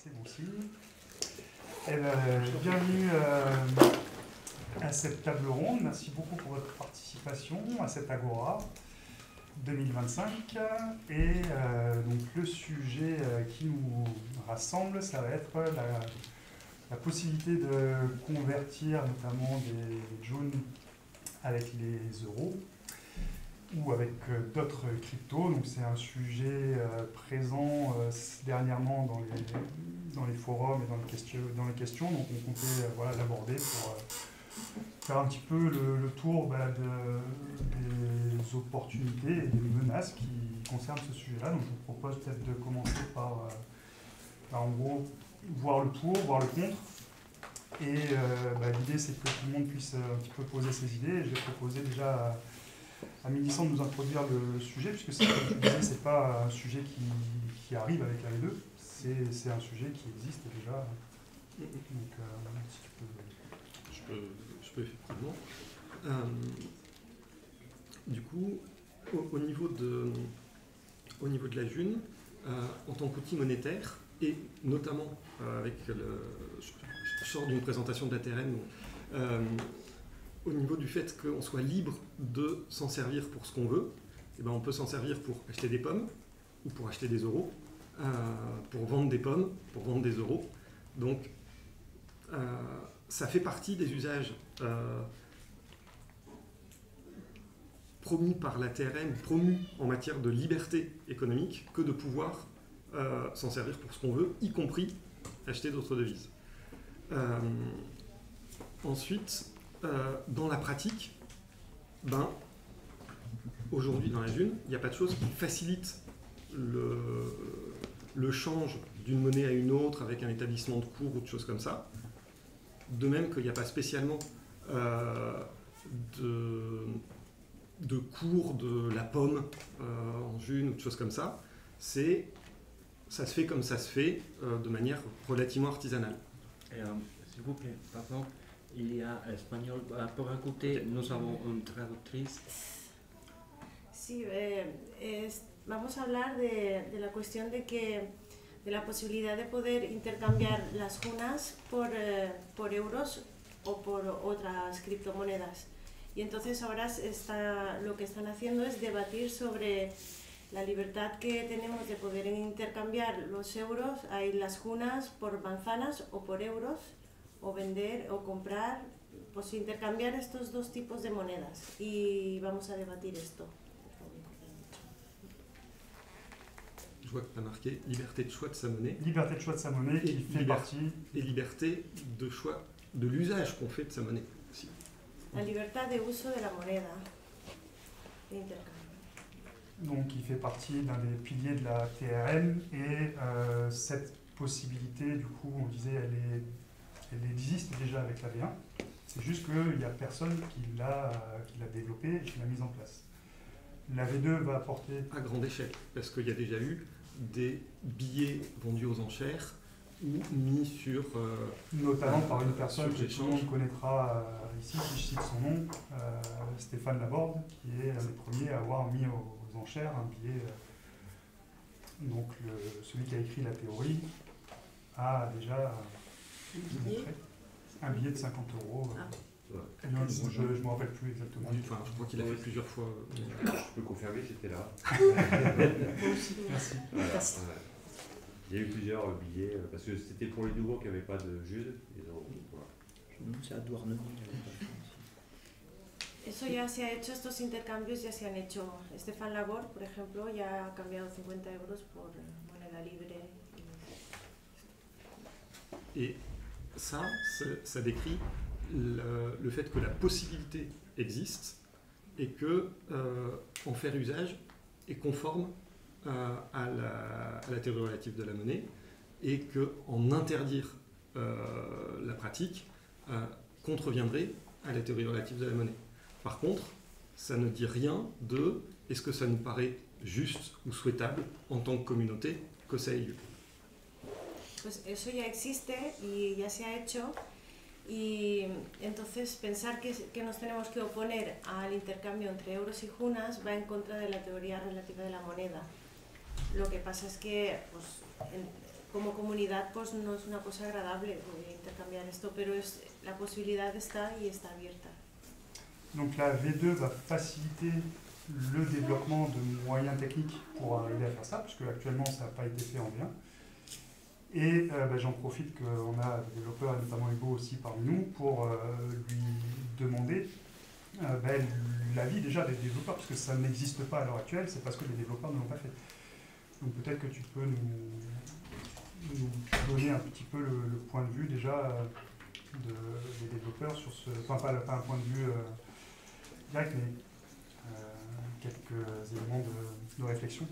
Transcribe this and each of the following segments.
C'est bon signe. Bienvenue à cette table ronde. Merci beaucoup pour votre participation à cette Agora 2025. Et donc le sujet qui nous rassemble, ça va être la possibilité de convertir notamment des jaunes avec les euros ou avec d'autres cryptos. Donc c'est un sujet présent dernièrement dans les forums et dans les questions. Donc on comptait l'aborder pour faire un petit peu le tour des opportunités et des menaces qui concernent ce sujet-là. Donc je vous propose peut-être de commencer par en gros voir le pour, voir le contre. Et l'idée c'est que tout le monde puisse un petit peu poser ses idées. Et je vais proposer déjà à Mélissa de nous introduire le sujet, puisque comme je disais, c'est pas un sujet qui arrive avec la V2, c'est un sujet qui existe déjà. Donc, si tu peux... Je peux effectivement. Du coup, au niveau de la June, en tant qu'outil monétaire, et notamment avec je sors d'une présentation de la TRM, au niveau du fait qu'on soit libre de s'en servir pour ce qu'on veut, et ben on peut s'en servir pour acheter des pommes ou pour acheter des euros, pour vendre des pommes, pour vendre des euros. Donc ça fait partie des usages promis par la TRM, promus en matière de liberté économique, que de pouvoir s'en servir pour ce qu'on veut, y compris acheter d'autres devises. Ensuite, dans la pratique, aujourd'hui dans la June, il n'y a pas de chose qui facilite le change d'une monnaie à une autre avec un établissement de cours ou de choses comme ça. De même qu'il n'y a pas spécialement de cours de la pomme en June ou de choses comme ça. Ça se fait comme ça se fait, de manière relativement artisanale. S'il vous plaît, pardon. Il y a espagnol. Pour écouter, nous avons une traductrice. Sí, vamos a hablar de la cuestión de la posibilidad de poder intercambiar las junas por euros o por otras criptomonedas. Y entonces ahora lo que están haciendo es debatir sobre la libertad que tenemos de poder intercambiar los euros, hay las junas por manzanas o por euros, o vender o comprar, pues intercambiar estos dos tipos de monedas. Y vamos a debatir esto. Je vois que tu as marqué liberté de choix de sa monnaie. Liberté de choix de sa monnaie qui fait partie. Et liberté de choix de l'usage qu'on fait de sa monnaie aussi. La libertad de uso de la moneda. De intercambio. Donc qui fait partie d'un des piliers de la TRM et cette possibilité, du coup, on disait, elle existe déjà avec la V1. C'est juste qu'il n'y a personne qui l'a développée et qui l'a mise en place. La V2 va apporter... À grande échelle, parce qu'il y a déjà eu des billets vendus aux enchères ou mis sur... notamment par une personne que tout le monde connaîtra ici, si je cite son nom, Stéphane Laborde, qui est un des premiers à avoir mis aux enchères un billet. Donc celui qui a écrit la théorie a déjà montré un billet de 50 €. Je ne me rappelle plus exactement. Enfin, je crois qu'il a fait plusieurs fois. Je peux confirmer, j'étais là. Merci. Voilà. Il y a eu plusieurs billets, parce que c'était pour les nouveaux qui n'avaient pas de Jude. Voilà. C'est à Douarnenez. Eso ya se ha hecho, estos intercambios ya se han hecho. Stéphane Laborde, por ejemplo, ya ha cambiado 50 € por moneda libre. Et ça décrit le fait que la possibilité existe et que en faire usage est conforme à la théorie relative de la monnaie et qu'en interdire la pratique contreviendrait à la théorie relative de la monnaie. Par contre, ça ne dit rien de est-ce que ça nous paraît juste ou souhaitable en tant que communauté que ça ait lieu. Pues eso ya existe y ya se ha hecho, y entonces pensar que nos tenemos que oponer al intercambio entre euros y junas va en contra de la teoría relativa de la moneda. Lo que pasa es que pues, como comunidad pues no es una cosa agradable intercambiar esto, pero la posibilidad está y está abierta. Donc la V2 va faciliter le développement de moyens techniques pour arriver à faire ça, puisque actuellement ça n'a pas été fait en V1. Et j'en profite qu'on a des développeurs, et notamment Hugo aussi parmi nous, pour lui demander l'avis déjà des développeurs, parce que ça n'existe pas à l'heure actuelle, c'est parce que les développeurs ne l'ont pas fait. Donc peut-être que tu peux nous donner un petit peu le point de vue déjà des développeurs sur ce... Enfin, pas un point de vue direct, mais quelques éléments de réflexion.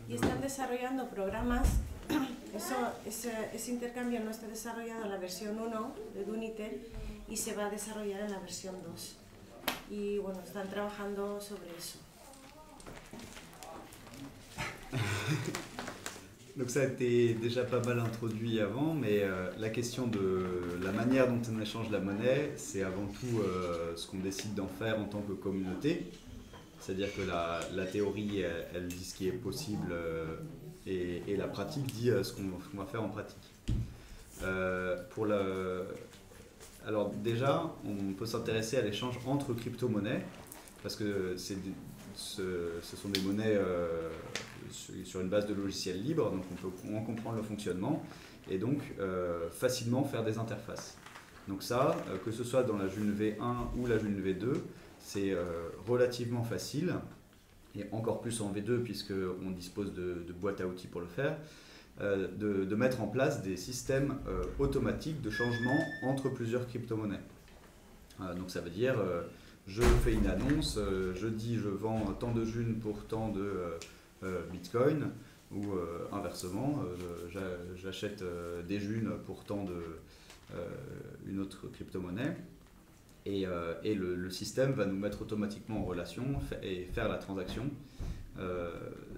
Y están desarrollando programas, ese intercambio no está desarrollado en la versión 1 de Dunitel y se va a desarrollar en la versión 2. Y bueno, están trabajando sobre eso. Donc ça a été déjà pas mal introduit avant, mais la question de la manière dont on échange la monnaie, c'est avant tout ce qu'on décide d'en faire en tant que communauté. C'est-à-dire que la théorie, elle dit ce qui est possible et la pratique dit ce qu'on va faire en pratique. Alors déjà, on peut s'intéresser à l'échange entre crypto-monnaies, parce que ce sont des monnaies sur une base de logiciels libres, donc on peut en comprendre le fonctionnement et donc facilement faire des interfaces. Donc ça, que ce soit dans la June V1 ou la June V2, c'est relativement facile, et encore plus en V2 puisqu'on dispose de boîtes à outils pour le faire, de mettre en place des systèmes automatiques de changement entre plusieurs crypto-monnaies. Donc ça veut dire, je fais une annonce, je dis je vends tant de June pour tant de Bitcoin, ou inversement, j'achète des Junes pour tant une autre crypto-monnaie. Et le système va nous mettre automatiquement en relation et faire la transaction.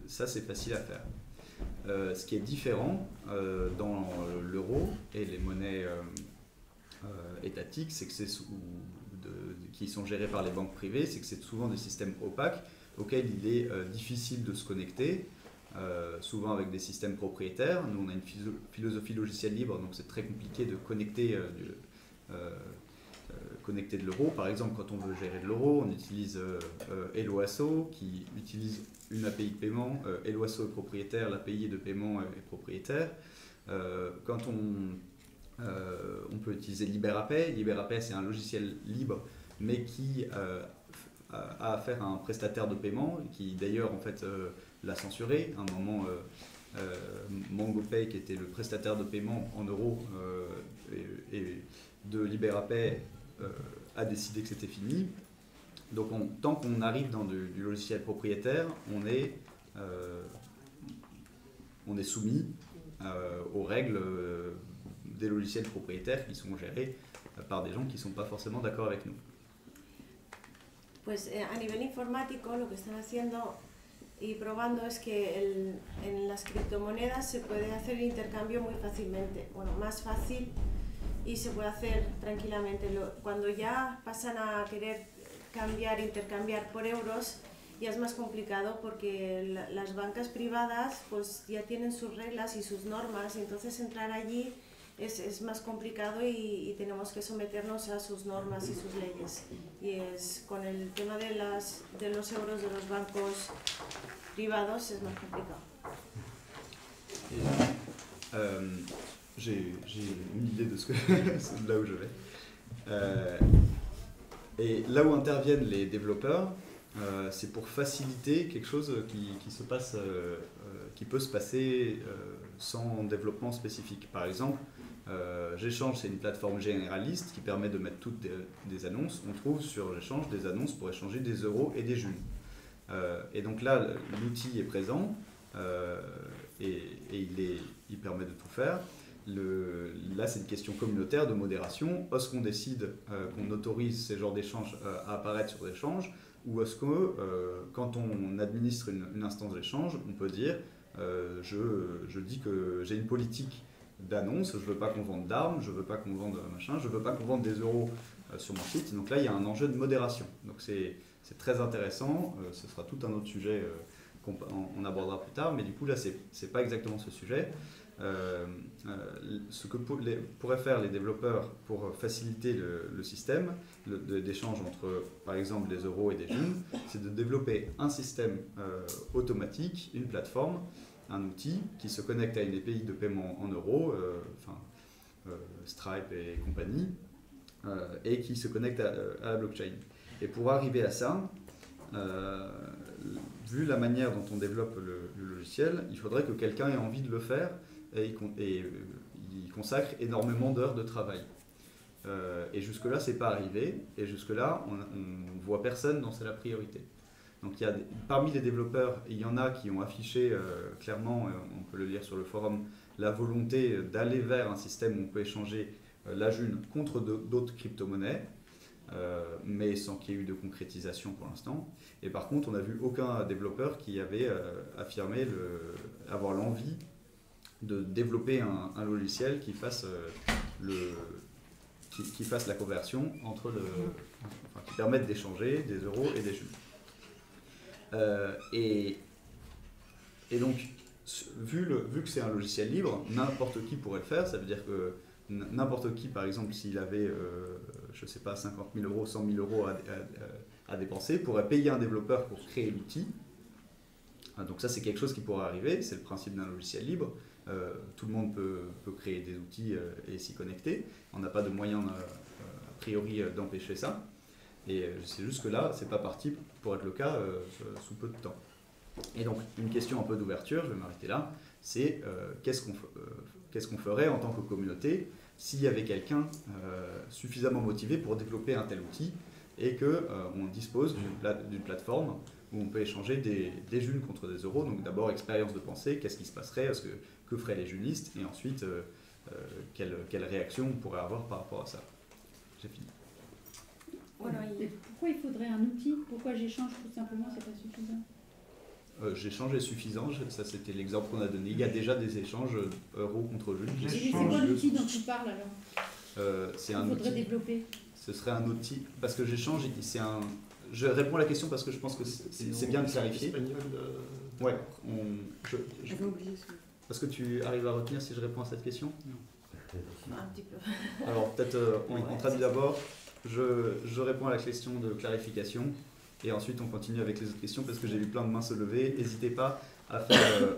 Ça, c'est facile à faire. Ce qui est différent dans l'euro et les monnaies étatiques, c'est que qui sont gérées par les banques privées, c'est que c'est souvent des systèmes opaques auxquels il est difficile de se connecter, souvent avec des systèmes propriétaires. Nous, on a une philosophie logicielle libre, donc c'est très compliqué de connecter de l'euro. Par exemple, quand on veut gérer de l'euro, on utilise Eloasso qui utilise une API de paiement. Eloasso est propriétaire, l'API de paiement est propriétaire. Quand on peut utiliser LiberaPay. LiberaPay, c'est un logiciel libre, mais qui a affaire à un prestataire de paiement, qui d'ailleurs en fait l'a censuré. À un moment, MangoPay, qui était le prestataire de paiement en euros et de LiberaPay, a décidé que c'était fini. Donc tant qu'on arrive dans du logiciel propriétaire, on est soumis aux règles des logiciels propriétaires qui sont gérés par des gens qui ne sont pas forcément d'accord avec nous. Pues a nivel informático lo que están haciendo y probando es que en las criptomonedas se puede hacer el intercambio muy fácilmente, bueno, más fácil, y se puede hacer tranquilamente. Cuando ya pasan a querer intercambiar por euros, ya es más complicado porque las bancas privadas pues ya tienen sus reglas y sus normas, y entonces entrar allí es más complicado y tenemos que someternos a sus normas y sus leyes. Y con el tema de los euros de los bancos privados es más complicado. J'ai une idée de là où je vais. Et là où interviennent les développeurs, c'est pour faciliter quelque chose qui se passe, qui peut se passer sans développement spécifique. Par exemple, J'échange, c'est une plateforme généraliste qui permet de mettre toutes des annonces. On trouve sur J'échange des annonces pour échanger des euros et des junes. Et donc là, l'outil est présent et il permet de tout faire. Là, c'est une question communautaire de modération. Est-ce qu'on décide qu'on autorise ces genres d'échanges à apparaître sur l'échange, ou est-ce que quand on administre une instance d'échange, on peut dire je dis que j'ai une politique d'annonce, je ne veux pas qu'on vende d'armes, je ne veux pas qu'on vende machin, je ne veux pas qu'on vende des euros sur mon site. Donc là, il y a un enjeu de modération. Donc c'est très intéressant. Ce sera tout un autre sujet qu'on abordera plus tard, mais du coup là, c'est pas exactement ce sujet. ce que pourraient faire les développeurs pour faciliter le système d'échange entre, par exemple, des euros et des junes, c'est de développer un système automatique, une plateforme, un outil qui se connecte à une API de paiement en euros, Stripe et compagnie, et qui se connecte à la blockchain. Et pour arriver à ça, vu la manière dont on développe le logiciel, il faudrait que quelqu'un ait envie de le faire et il consacre énormément d'heures de travail. Et jusque-là, c'est pas arrivé. Et jusque-là, on ne voit personne dont c'est la priorité. Donc, parmi les développeurs, il y en a qui ont affiché clairement, on peut le lire sur le forum, la volonté d'aller vers un système où on peut échanger la June contre d'autres crypto-monnaies. Mais sans qu'il y ait eu de concrétisation pour l'instant. Et par contre, on n'a vu aucun développeur qui avait affirmé avoir l'envie de développer un logiciel qui fasse, qui fasse la conversion entre qui permette d'échanger des euros et des junes. Et donc, vu que c'est un logiciel libre, n'importe qui pourrait le faire. Ça veut dire que n'importe qui, par exemple, s'il avait, je ne sais pas, 50 000 euros, 100 000 euros à dépenser, pourrait payer un développeur pour créer l'outil. Donc ça, c'est quelque chose qui pourrait arriver, c'est le principe d'un logiciel libre. Tout le monde peut créer des outils et s'y connecter. On n'a pas de moyen, a priori, d'empêcher ça. Et c'est juste que là, c'est pas parti pour être le cas sous peu de temps. Et donc, une question un peu d'ouverture, je vais m'arrêter là, c'est qu'est-ce qu'on ferait en tant que communauté s'il y avait quelqu'un suffisamment motivé pour développer un tel outil et qu'on dispose d'une plateforme où on peut échanger des junes contre des euros. Donc d'abord, expérience de pensée, qu'est-ce qui se passerait, que feraient les junistes, et ensuite, quelle réaction on pourrait avoir par rapport à ça. J'ai fini. Et pourquoi il faudrait un outil? Pourquoi j'échange tout simplement, c'est pas suffisant? J'échange est suffisant, ça c'était l'exemple qu'on a donné. Il y a déjà des échanges euros contre junes. C'est quoi l'outil dont tu parles alors? C'est un il faudrait outil. Développer. Ce serait un outil, parce que j'échange, c'est un... Je réponds à la question parce que je pense que c'est bien de clarifier. Ouais, J'avais oublié ça. Est-ce que tu arrives à retenir si je réponds à cette question? Un petit peu. Alors peut-être on traduit d'abord, je réponds à la question de clarification et ensuite on continue avec les autres questions parce que j'ai vu plein de mains se lever. N'hésitez pas à faire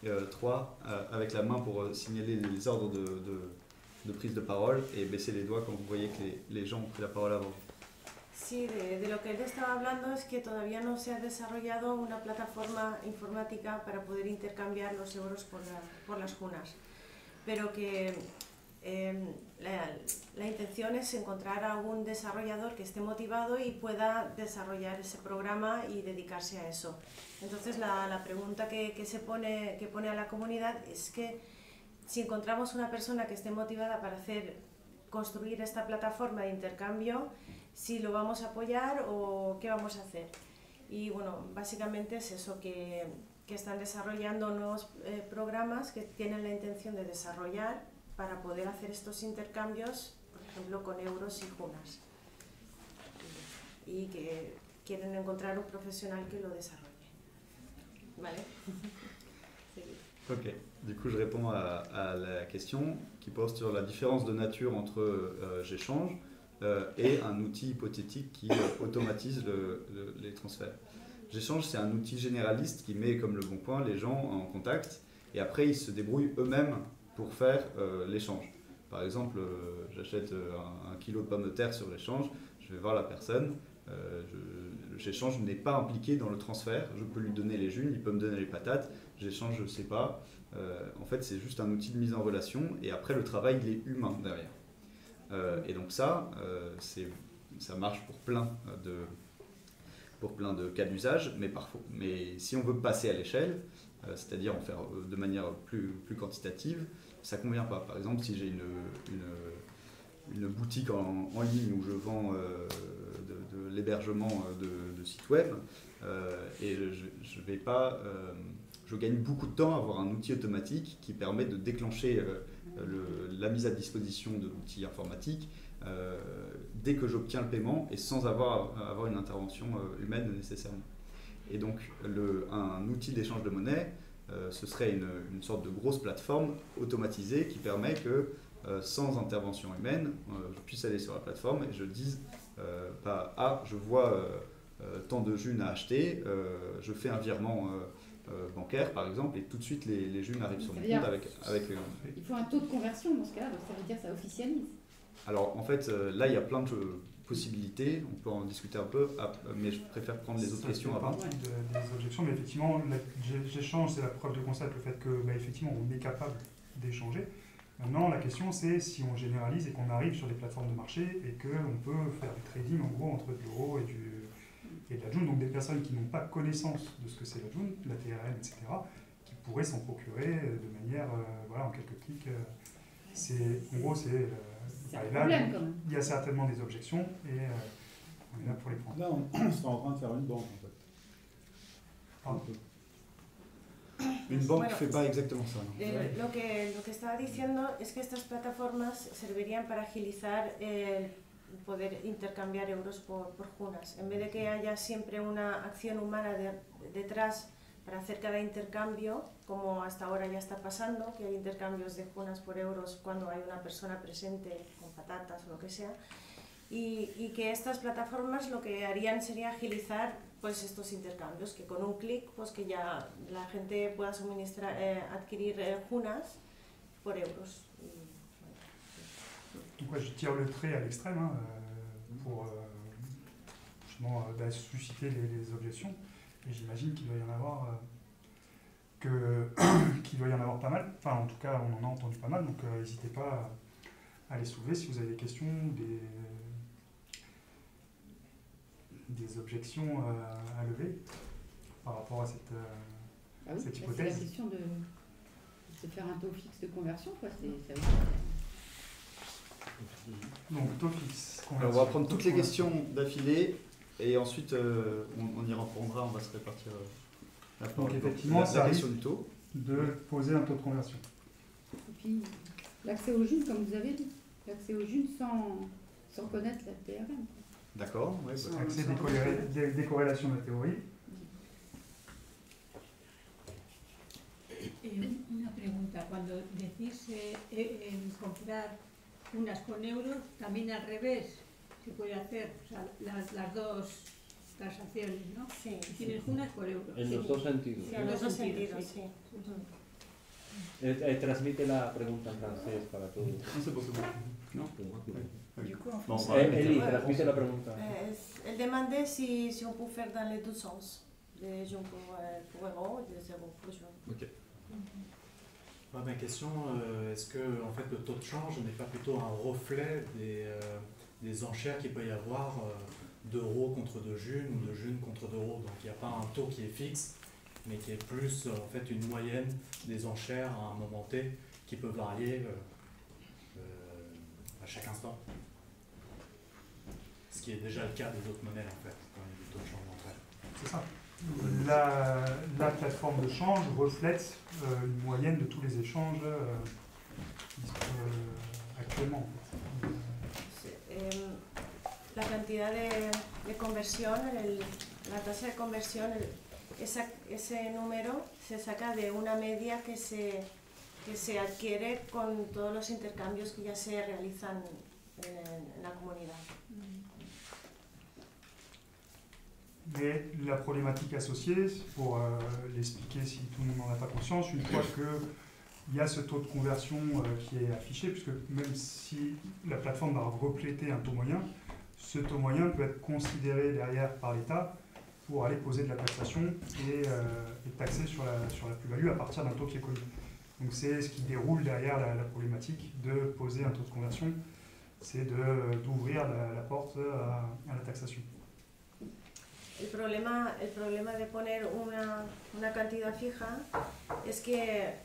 1, 2, 3 avec la main pour signaler les ordres de prise de parole et baisser les doigts quand vous voyez que les gens ont pris la parole avant. Sí, de lo que él estaba hablando es que todavía no se ha desarrollado una plataforma informática para poder intercambiar los euros por las junas, pero que la intención es encontrar a algún desarrollador que esté motivado y pueda desarrollar ese programa y dedicarse a eso. Entonces la pregunta que pone a la comunidad es que si encontramos una persona que esté motivada para construir esta plataforma de intercambio, si lo vamos a apoyar o qué vamos a hacer. Y bueno, básicamente es eso, que están desarrollando nuevos programas que tienen la intención de desarrollar para poder hacer estos intercambios, por ejemplo, con euros y junas. Y que quieren encontrar un profesional que lo desarrolle. ¿Vale? Sí. Ok, du coup je réponds à la question qui porte sur la différence de nature entre j'échange et un outil hypothétique qui automatise les transferts. J'échange, c'est un outil généraliste qui met comme le bon point les gens en contact et après ils se débrouillent eux-mêmes pour faire l'échange. Par exemple, j'achète un kilo de pommes de terre sur l'échange, je vais voir la personne, j'échange n'est pas impliqué dans le transfert, je peux lui donner les junes, il peut me donner les patates, j'échange, je ne sais pas. En fait, c'est juste un outil de mise en relation et après le travail il est humain derrière. Et donc ça marche pour plein de cas d'usage, mais si on veut passer à l'échelle, c'est-à-dire en faire de manière plus quantitative, ça ne convient pas. Par exemple, si j'ai une boutique en ligne où je vends de l'hébergement de sites web, et je gagne beaucoup de temps à avoir un outil automatique qui permet de déclencher la mise à disposition de l'outil informatique dès que j'obtiens le paiement et sans avoir une intervention humaine nécessairement. Et donc un outil d'échange de monnaie ce serait une sorte de grosse plateforme automatisée qui permet que, sans intervention humaine, je puisse aller sur la plateforme et je dise je vois tant de junes à acheter, je fais un virement bancaire par exemple, et tout de suite les junes arrivent sur mon compte avec il faut un taux de conversion dans ce cas-là, donc ça veut dire que ça officialise. Alors en fait, là il y a plein de possibilités, on peut en discuter un peu, mais je préfère prendre les autres questions avant. Ça fait partie des objections, mais effectivement, j'échange, c'est la preuve de concept, le fait que effectivement on est capable d'échanger. Maintenant, la question c'est si on généralise et qu'on arrive sur les plateformes de marché et qu'on peut faire du trading en gros entre de l'euro et de la June, donc des personnes qui n'ont pas connaissance de ce que c'est la June, la TRM, etc., qui pourraient s'en procurer de manière, en quelques clics. En gros, c'est un problème quand même. Il y a certainement des objections et on est là pour les prendre. Là, on serait en train de faire une banque en fait. Pardon. Une banque ne fait pas exactement ça. Lo que estaba diciendo es que estas plataformas servirían para agilizar el poder intercambiar euros por junas. En vez de que haya siempre una acción humana detrás para hacer cada intercambio, como hasta ahora ya está pasando, que hay intercambios de junas por euros cuando hay una persona presente con patatas o lo que sea, y que estas plataformas lo que harían sería agilizar pues estos intercambios, que con un clic pues que ya la gente pueda adquirir junas por euros. Donc je tire le trait à l'extrême pour justement susciter les objections. Et j'imagine qu'il doit y en avoir qu'il doit y en avoir pas mal. Enfin, en tout cas, on en a entendu pas mal. Donc, n'hésitez pas à les soulever si vous avez des questions, des objections à lever par rapport à cette hypothèse. C'est la question de faire un taux fixe de conversion, quoi. Donc, taux fixe. Alors, on va prendre toutes les questions d'affilée. Et ensuite, on y répondra, on va se répartir la parole. Donc effectivement, la ça question arrive du taux. De poser un taux de conversion. Et puis, l'accès aux junes, comme vous avez dit, l'accès aux junes sans connaître la TRM. D'accord. Ouais, accès des corrélations de la théorie. Una pregunta, cuando decís comprar unas con euros, también al revés se puede hacer, o sea, las dos transacciones, ¿no? Sí. Tienes unas por euros. En los dos sentidos. Sí, en los dos sentidos, sí. Transmite la pregunta en francés para todos. Non, c'est bon, c'est bon. Non. Du coup, en Bon, français, Eli, transmite la pregunta. Elle demandait si on peut faire dans les deux sens, des junes pour euros et des euros pour junes. Ok. Ma question, est-ce que en fait, le taux de change n'est pas plutôt un reflet des enchères qu'il peut y avoir d'euros contre de junes ou de junes contre d'euros? Donc il n'y a pas un taux qui est fixe, mais qui est plus en fait une moyenne des enchères à un moment T qui peut varier à chaque instant. Ce qui est déjà le cas des autres monnaies en fait, quand il y a du taux de change entre elles. C'est ça. La plateforme de change reflète une moyenne de tous les échanges actuellement. La cantidad de conversión, la tasa de conversión, ese número se saca de una media que se adquiere con todos los intercambios que ya se realizan en la comunidad. Mais la problématique associée, pour l'expliquer si tout le monde n'en a pas conscience, une fois qu'il y a ce taux de conversion qui est affiché, puisque même si la plateforme va refléter un taux moyen, ce taux moyen peut être considéré derrière par l'État pour aller poser de la taxation et taxer sur la plus-value à partir d'un taux qui est connu. Donc c'est ce qui déroule derrière la problématique de poser un taux de conversion, c'est d'ouvrir la porte à la taxation. El problema de poner una cantidad fija es que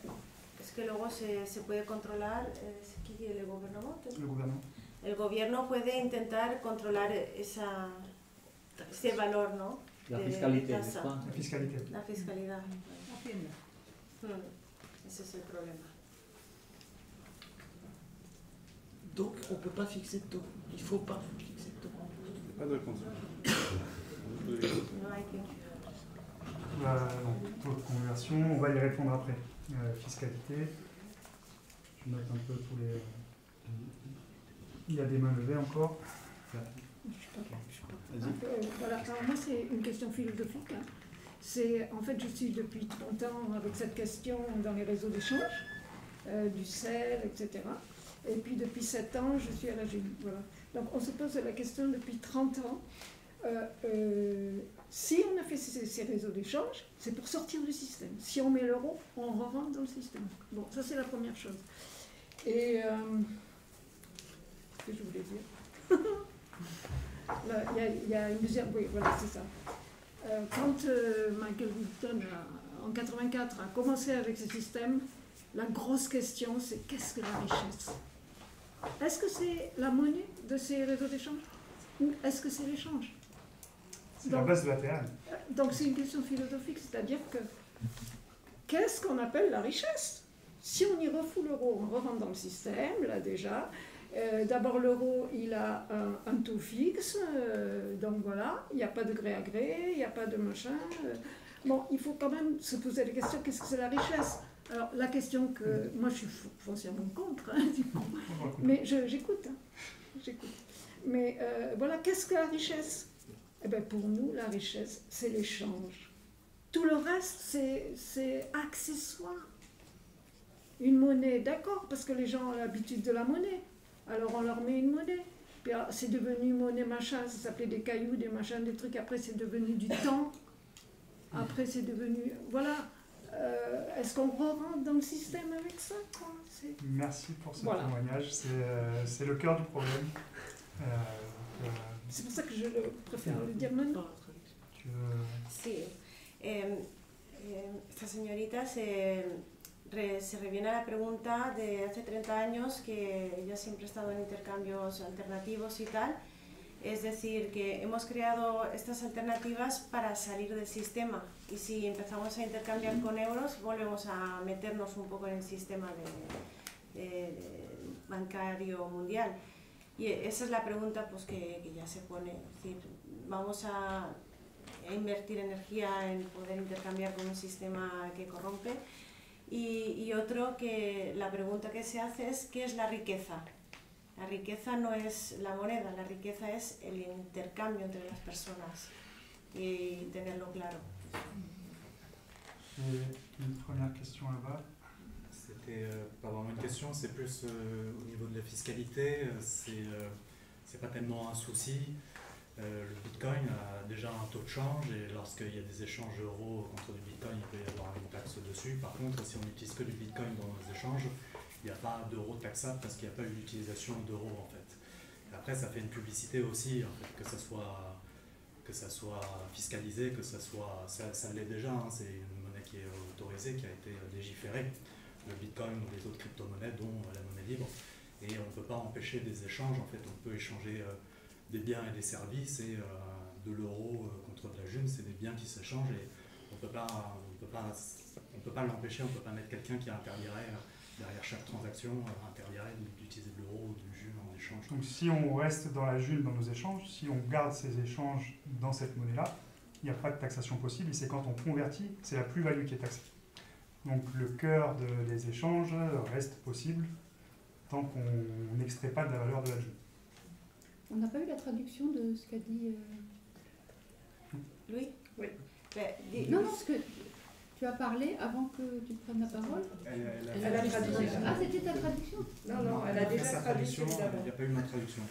luego se puede controlar, ¿qué quiere el gobierno? El gobierno puede intentar controlar ese valor, ¿no? La fiscalité, de tasa. La fiscalité. La fiscalidad. Hacienda. Ese es el problema. Donc on ne peut pas fixer de taux. Il ne faut pas fixer de taux. Pas de réponse. No hay que... taux de conversion, on va y répondre après. Fiscalité, je note un peu tous les... Il y a des mains levées encore. Voilà, alors moi c'est une question philosophique. Hein. C'est, en fait, je suis depuis 30 ans avec cette question dans les réseaux d'échange, du sel, etc. Et puis depuis 7 ans, je suis à la GIE. Voilà. Donc on se pose la question depuis 30 ans. Si on a fait ces réseaux d'échange, c'est pour sortir du système. Si on met l'euro, on rentre dans le système. Bon, ça c'est la première chose. Et qu'est-ce que je voulais dire? Là, il y a une deuxième... Oui, voilà, c'est ça. Quand Michael Woolton, en 84, a commencé avec ce système, la grosse question, c'est qu'est-ce que la richesse? Est-ce que c'est la monnaie de ces réseaux d'échange? Ou est-ce que c'est l'échange? C'est la base de la TR. Donc c'est une question philosophique, c'est-à-dire que qu'est-ce qu'on appelle la richesse? Si on y refoule l'euro, on rentre dans le système, là déjà. D'abord l'euro, il a un taux fixe, donc voilà, il n'y a pas de gré à gré, il n'y a pas de machin. Bon, il faut quand même se poser la question, qu'est-ce que c'est la richesse? Alors la question que, moi je suis foncièrement contre, hein, du coup, mais j'écoute, hein, j'écoute. Mais voilà, qu'est-ce que la richesse? Eh bien pour nous, la richesse, c'est l'échange. Tout le reste, c'est accessoire. Une monnaie, d'accord, parce que les gens ont l'habitude de la monnaie. Alors on leur met une monnaie. Puis c'est devenu monnaie machin, ça s'appelait des cailloux, des machins, des trucs. Après c'est devenu du temps. Après c'est devenu... Voilà. Est-ce qu'on rentre dans le système avec ça, quoi? Merci pour ce témoignage. C'est le cœur du problème. C'est pour ça que je préfère le dire maintenant. Sí. Esta señorita se reviene a la pregunta de hace 30 años que ella siempre ha estado en intercambios alternativos y tal. Es decir, que hemos creado estas alternativas para salir del sistema y si empezamos a intercambiar con euros volvemos a meternos un poco en el sistema bancario mundial. Y esa es la pregunta pues, que ya se pone. Es decir, vamos a invertir energía en poder intercambiar con un sistema que corrompe. Y otro que la pregunta que se hace es ¿qué es la riqueza? La riqueza no es la moneda, la riqueza es el intercambio entre las personas y tenerlo claro. Une première question là-bas. C'était pas vraiment une question, c'est plus au niveau de la fiscalité, c'est pas tellement un souci. Le Bitcoin a déjà un taux de change et lorsqu'il y a des échanges euros contre du Bitcoin, il peut y avoir une taxe dessus. Par contre, si on n'utilise que du Bitcoin dans les échanges, il n'y a pas d'euros taxables parce qu'il n'y a pas eu d'utilisation d'euros en fait. Et après, ça fait une publicité aussi, en fait, que ça soit fiscalisé, que ça soit... Ça l'est déjà, hein, c'est une monnaie qui est autorisée, qui a été légiférée. Le Bitcoin ou les autres crypto-monnaies, dont la monnaie libre. Et on ne peut pas empêcher des échanges, en fait, on peut échanger... des biens et des services et de l'euro contre de la june, c'est des biens qui s'échangent et on peut pas l'empêcher, on ne peut pas mettre quelqu'un qui interdirait derrière chaque transaction, interdirait d'utiliser de l'euro ou du june en échange. Donc si on reste dans la june dans nos échanges, si on garde ces échanges dans cette monnaie-là, il n'y a pas de taxation possible et c'est quand on convertit, c'est la plus-value qui est taxée. Donc le cœur des échanges reste possible tant qu'on n'extrait pas de la valeur de la june. On n'a pas eu la traduction de ce qu'a dit... Louis? Oui. Non, ce que tu as parlé avant que tu prennes la parole. Elle a traduit. Ah, c'était ta traduction? Non, elle a déjà traduit. Il n'y a pas eu ma traduction.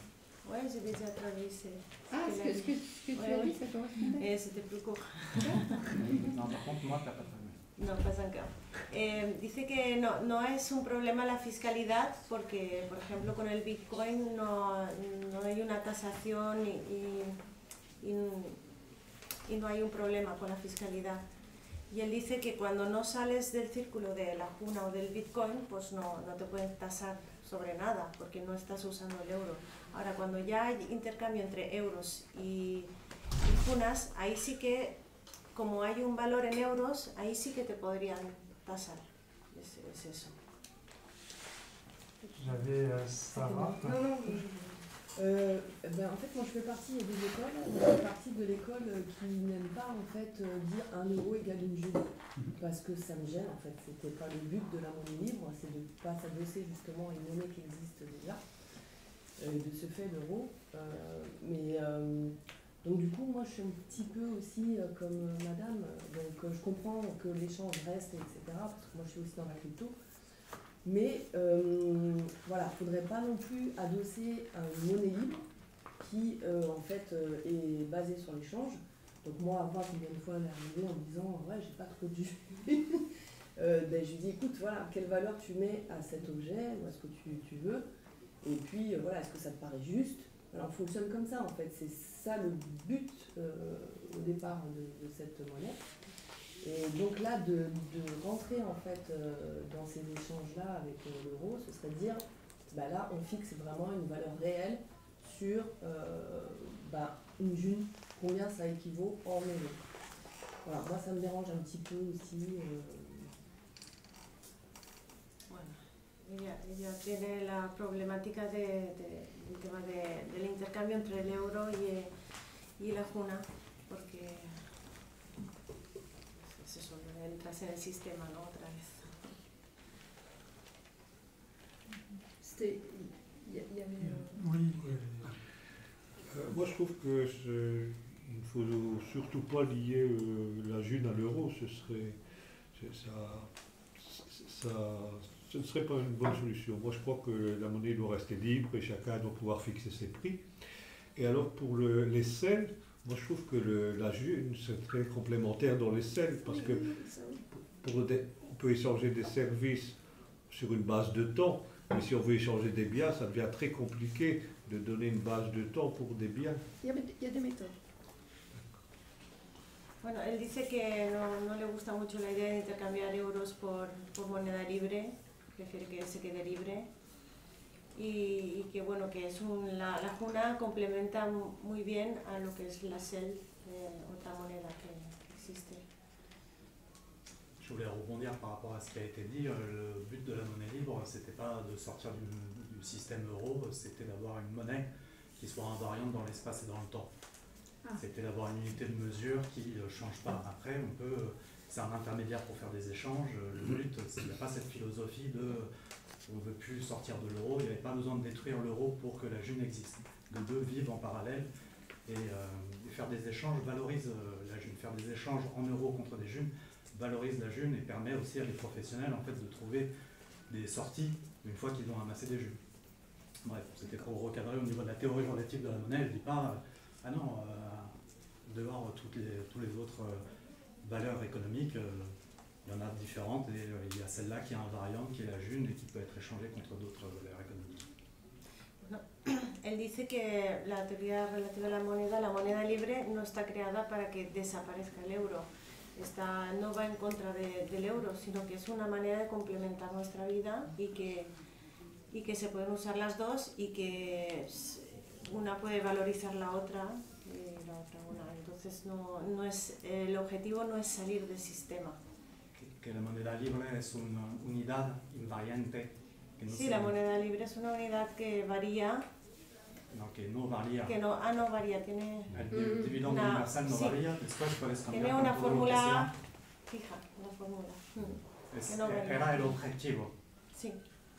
Oui, j'ai déjà traduit. Ah, ce que tu as dit, ça correspondait. C'était plus court. Non, par contre, moi, tu n'as pas traduit. No pasa nada. Dice que no es un problema la fiscalidad porque, por ejemplo, con el Bitcoin no hay una tasación y no hay un problema con la fiscalidad. Y él dice que cuando no sales del círculo de la juna o del Bitcoin, pues no te pueden tasar sobre nada porque no estás usando el euro. Ahora, cuando ya hay intercambio entre euros y junas, ahí sí que como hay un valor en euros, ahí sí que te podrían tasar. Es eso. J'avais Sarah. En fait, moi je fais partie des écoles, je fais partie de l'école qui n'aime pas en fait dire 1 euro égale une june, parce que ça me gêne en fait. C'était pas le but de la monnaie libre, c'est de ne pas s'adosser justement à une monnaie qui existe déjà, de ce fait l'euro. Donc du coup, moi je suis un petit peu aussi comme madame, donc je comprends que l'échange reste, etc., parce que moi je suis aussi dans la crypto. Mais voilà, il ne faudrait pas non plus adosser à une monnaie libre qui en fait est basée sur l'échange. Donc moi, avant, combien de fois elle est arrivée en me disant ouais, j'ai pas trop de jus. Je lui dis écoute, voilà, quelle valeur tu mets à cet objet, ou à ce que tu veux, et puis voilà, est-ce que ça te paraît juste? Alors on fonctionne comme ça en fait, c'est ça le but au départ de cette monnaie. Et donc là, de rentrer en fait dans ces échanges-là avec l'euro, ce serait de dire, là on fixe vraiment une valeur réelle sur une june, combien ça équivaut en euros. Voilà, moi ça me dérange un petit peu aussi. Ella tiene la problemática del tema del intercambio entre el euro y la juna, porque es eso, entras en el sistema, ¿no? Otra vez. Oui. Moi, je trouve que il ne faut surtout pas lier la june à l'euro. Ce ne serait pas une bonne solution. Moi, je crois que la monnaie doit rester libre et chacun doit pouvoir fixer ses prix. Et alors, pour les sels, moi, je trouve que la june, c'est très complémentaire dans les sels, parce que on peut échanger des services sur une base de temps, mais si on veut échanger des biens, ça devient très compliqué de donner une base de temps pour des biens. Il y a des méthodes. Bueno, él dice que no le gusta mucho la idea de intercambiar euros por moneda libre, prefiere que se quede libre, y que bueno, que es la juna complementa muy bien a lo que es la SEL, otra moneda que existe. Je voulais rebondir par rapport à ce qui a été dit. Le but de la monnaie libre, c'était pas de sortir du système euro, c'était d'avoir une monnaie qui soit invariante dans l'espace et dans le temps. C'était d'avoir une unité de mesure qui ne change pas. Après, c'est un intermédiaire pour faire des échanges. Le but, il n'y a pas cette philosophie on ne veut plus sortir de l'euro. Il n'y avait pas besoin de détruire l'euro pour que la june existe. Les deux vivent en parallèle et faire des échanges valorise la june. Faire des échanges en euros contre des junes valorise la june et permet aussi à des professionnels en fait, de trouver des sorties une fois qu'ils ont amassé des junes. Bref, c'était pour recadrer au niveau de la théorie relative de la monnaie. Elle ne dit pas ah non, dehors tous les autres valeurs économiques, il y en a différentes et il y a celle-là qui est invariante, qui est la june et qui peut être échangée contre d'autres valeurs économiques. Bueno, él dice que la teoría relativa a la moneda libre no está creada para que desaparezca el euro. No va en contra del euro, sino que es una manera de complementar nuestra vida y que se pueden usar las dos y que una puede valorizar la otra y la otra una. Entonces el objetivo no es salir del sistema. Que la moneda libre es una unidad invariante. Sí, la moneda libre es una unidad que varía. No, que no varía. No varía, tiene el dividendo universal no varía, después puedes cambiar. Tiene una fórmula fija, una fórmula. Que no varía. Era el objetivo. Sí.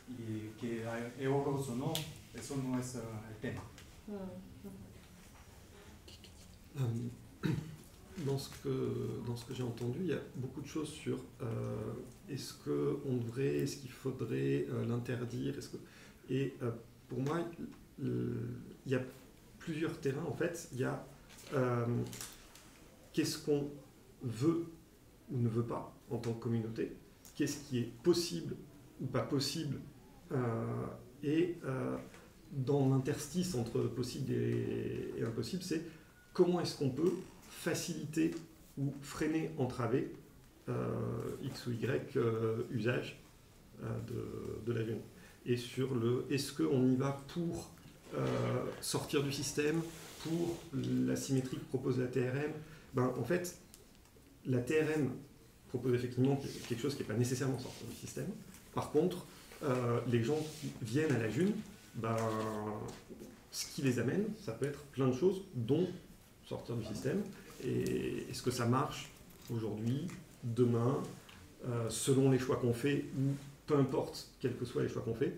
Y que hay euros o no, eso no es el tema. Dans ce que j'ai entendu, il y a beaucoup de choses sur est-ce qu'il faudrait l'interdire, pour moi, il y a plusieurs terrains en fait. Il y a qu'est-ce qu'on veut ou ne veut pas en tant que communauté, qu'est-ce qui est possible ou pas possible, dans l'interstice entre possible et impossible, c'est comment est-ce qu'on peut faciliter ou freiner, entraver X ou Y usage de la june. Et sur est-ce qu'on y va pour sortir du système, pour la symétrie que propose la TRM? En fait, la TRM propose effectivement quelque chose qui n'est pas nécessairement sortir du système. Par contre, les gens qui viennent à la june ben, ce qui les amène, ça peut être plein de choses, dont sortir du système. Et est-ce que ça marche aujourd'hui, demain, selon les choix qu'on fait, ou peu importe, quels que soient les choix qu'on fait,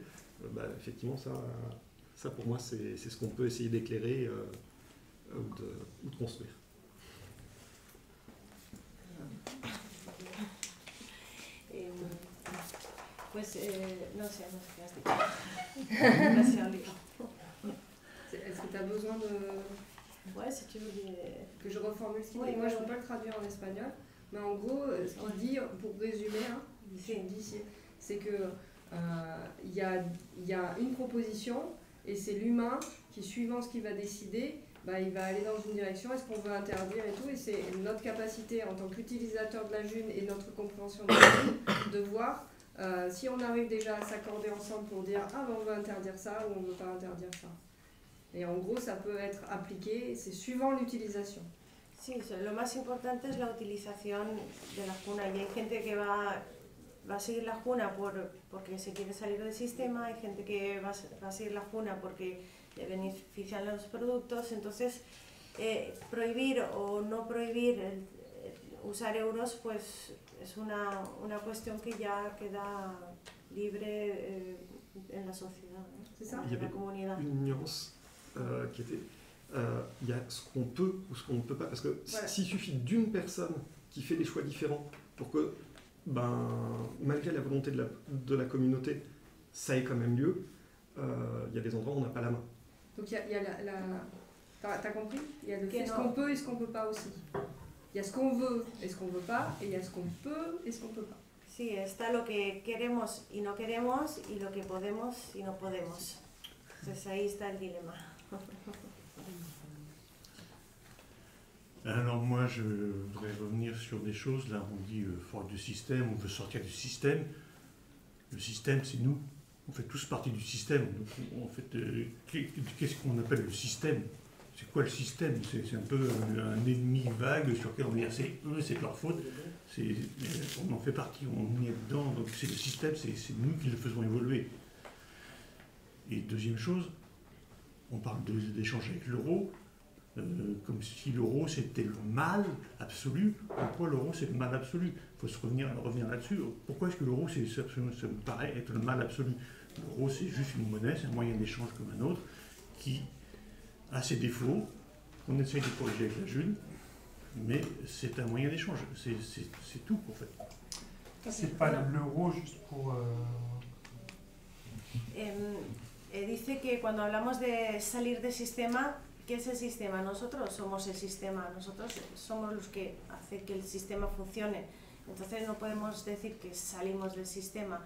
effectivement, ça pour moi, c'est ce qu'on peut essayer d'éclairer ou de construire. Pues no sé, no sé qué has dicho. Gracias, Olivia. Est-ce que tu as besoin de... Ouais, si tu veux que je reformule ce qu'il Oui, dit. Moi, je ne oui. peux pas le traduire en espagnol, mais en gros, ce qu'il dit, pour résumer, c'est que il y a une proposition et c'est l'humain qui, suivant ce qu'il va décider, il va aller dans une direction, est-ce qu'on veut interdire et tout, et c'est notre capacité en tant qu'utilisateur de la June et notre compréhension de la June de voir si on arrive déjà à s'accorder ensemble pour dire « Ah, on veut interdire ça » ou « On ne veut pas interdire ça ». Et en gros, ça peut être appliqué, c'est suivant l'utilisation. Sí, lo más importante es la utilización de la Juna. Y hay gente que va a seguir la Juna porque se quiere salir del sistema, hay gente que va a seguir la Juna porque le benefician los productos. Entonces, prohibir o no prohibir usar euros, pues es una cuestión que ya queda libre en la sociedad, ¿no? En la comunidad. Une nuance qui était, il y a ce qu'on peut ou ce qu'on ne peut pas, parce que voilà. S'il suffit d'une personne qui fait des choix différents pour que, malgré la volonté de la communauté, ça ait quand même lieu, il y a des endroits où on n'a pas la main. Donc il y a t'as compris? Il y a le fait Que ce no. qu'on peut et ce qu'on peut pas aussi. Il y a ce qu'on veut et ce qu'on veut pas, et il y a ce qu'on peut et ce qu'on peut pas. Sí, está lo que queremos y no queremos y lo que podemos y no podemos. Entonces ahí está el dilema. Alors moi, je voudrais revenir sur des choses. Là, on dit fort du système, on veut sortir du système. Le système, c'est nous. On fait tous partie du système. Donc, en fait, qu'est-ce qu'on appelle le système? C'est quoi le système? C'est un peu un ennemi vague sur lequel on va dire c'est eux, c'est leur faute. On en fait partie, on est dedans. Donc c'est le système, c'est nous qui le faisons évoluer. Et deuxième chose, on parle d'échange avec l'euro, comme si l'euro c'était le mal absolu. Pourquoi l'euro c'est le mal absolu? Il faut revenir là-dessus. Pourquoi est-ce que l'euro ça me paraît être le mal absolu? L'euro c'est juste une monnaie, c'est un moyen d'échange comme un autre, qui a ses défauts, qu'on essaye de corriger avec la June, mais c'est un moyen d'échange, c'est tout en fait. C'est pas l'euro juste pour... Dice que cuando hablamos de salir del sistema, ¿qué es el sistema? Nosotros somos el sistema, nosotros somos los que hacen que el sistema funcione. Entonces no podemos decir que salimos del sistema.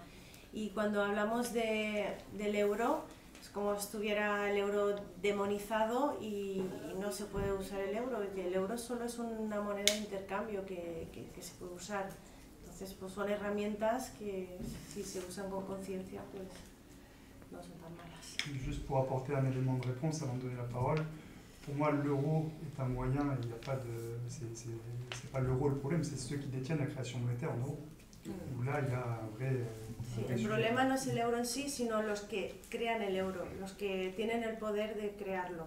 Y cuando hablamos del euro, es como si estuviera el euro demonizado y no se puede usar el euro. El euro solo es una moneda de intercambio que se puede usar. Entonces pues son herramientas que si se usan con conciencia pues no son tan malas. Juste pour apporter un élément de réponse avant de donner la parole, pour moi l'euro est un moyen, il n'y a pas de... C'est pas l'euro le problème, c'est ceux qui détiennent la création monétaire en euros. Où là il y a un vrai... Sí, el problema no es el euro en sí, sino los que crean el euro, los que tienen el poder de crearlo.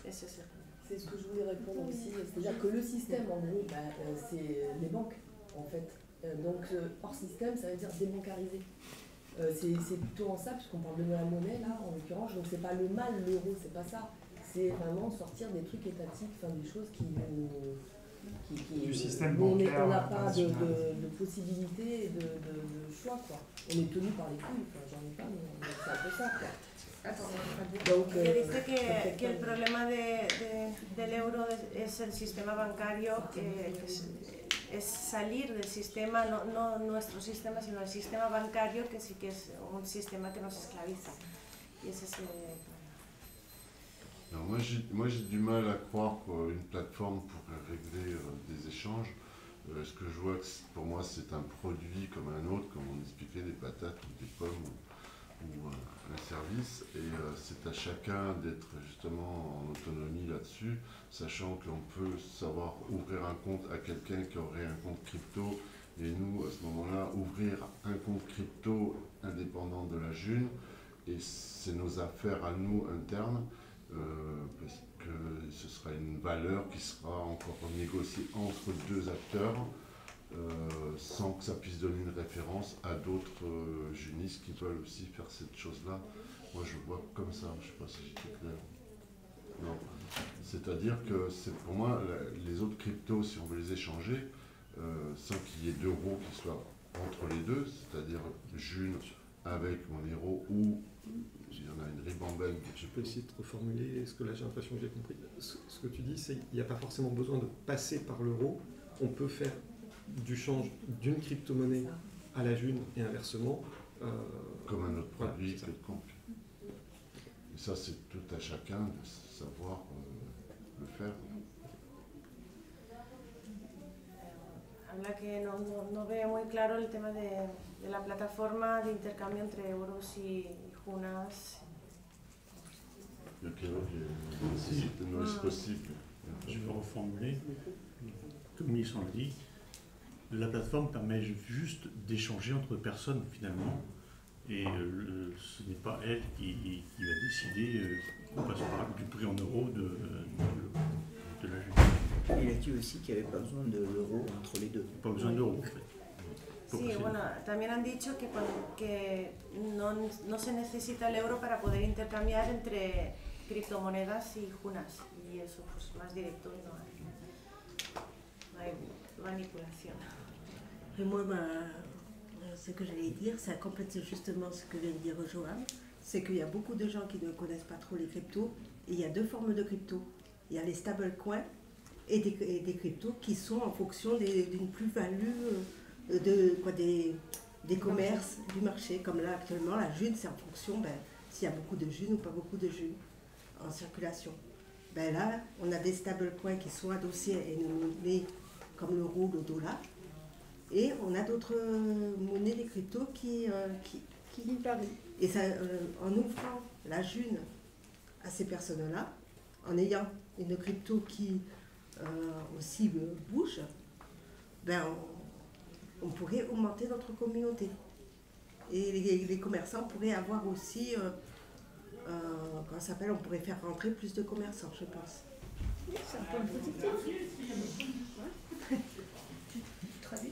Ese es el problema. C'est ce que je voulais répondre aussi, c'est-à-dire que le système en gros, c'est les banques en fait. Donc hors système, ça veut dire débancarisé. C'est plutôt en ça, puisqu'on parle de la monnaie là, en l'occurrence, donc c'est pas le mal l'euro, c'est pas ça. C'est vraiment sortir des trucs étatiques, enfin des choses qui du système où on bancaire n'a pas de possibilité de choix quoi. On est tenu par les couilles, enfin, j'en ai pas, mais c'est un peu ça quoi. Donc, dice que el problema del euro es el sistema bancario, es salir del sistema, no nuestro sistema, sino el sistema bancario, que sí que es un sistema que nos esclaviza. Y ese es el problema. Alors moi j'ai du mal à croire qu'une plateforme pourrait régler des échanges. Ce que je vois, pour moi, c'est un produit comme un autre, comme on expliquait, des patates ou des pommes ou un service. Et c'est à chacun d'être justement en autonomie là-dessus, sachant qu'on peut savoir ouvrir un compte à quelqu'un qui aurait un compte crypto. Et nous, à ce moment-là, ouvrir un compte crypto indépendant de la June, et c'est nos affaires à nous internes, parce que ce sera une valeur qui sera encore négociée entre deux acteurs, sans que ça puisse donner une référence à d'autres junistes qui veulent aussi faire cette chose-là. Moi je vois comme ça, je ne sais pas si j'étais clair. Non. C'est-à-dire que pour moi, les autres cryptos, si on veut les échanger, sans qu'il y ait d'euros qui soient entre les deux, c'est-à-dire June avec Monero ou il y en a une ribambelle. Je peux essayer de reformuler, ce que là j'ai l'impression que j'ai compris. Ce que tu dis, c'est qu'il n'y a pas forcément besoin de passer par l'euro. On peut faire du change d'une crypto-monnaie à la June et inversement. Comme un autre produit quelconque. Et ça, c'est tout à chacun de savoir le faire. Habla que no ve muy claro el tema de la plataforma de intercambio entre euros y junas. No es possible. Je vais reformuler. Comme Nissan l'a dit, la plateforme permet juste d'échanger entre personnes finalement. Et ce n'est pas elle qui va décider qu'on passe du prix en euros de la June. Il a dit aussi qu'il n'y avait pas besoin de l'euro entre les deux. Pas besoin d'euros en fait. Sí, bueno, también han dicho que no se necesita el euro para poder intercambiar entre criptomonedas y junas. Y eso pues más directo y no hay manipulación. Et moi, ce que j'allais dire, ça complète justement ce que vient de dire Johan, c'est qu'il y a beaucoup de gens qui ne connaissent pas trop les cryptos, et il y a deux formes de cryptos. Il y a les stablecoins et des cryptos qui sont en fonction d'une plus-value des commerces, du marché. Comme là actuellement, la June, c'est en fonction s'il y a beaucoup de June ou pas beaucoup de June en circulation. Là, on a des stablecoins qui sont adossés à une monnaie comme l'euro, le dollar. Et on a d'autres monnaies, des cryptos qui varient. Et ça, en ouvrant la June à ces personnes-là, en ayant une crypto qui aussi bouge, on pourrait augmenter notre communauté. Et les commerçants pourraient avoir aussi, comment ça s'appelle, on pourrait faire rentrer plus de commerçants, je pense. C'est un point positif. Traduit.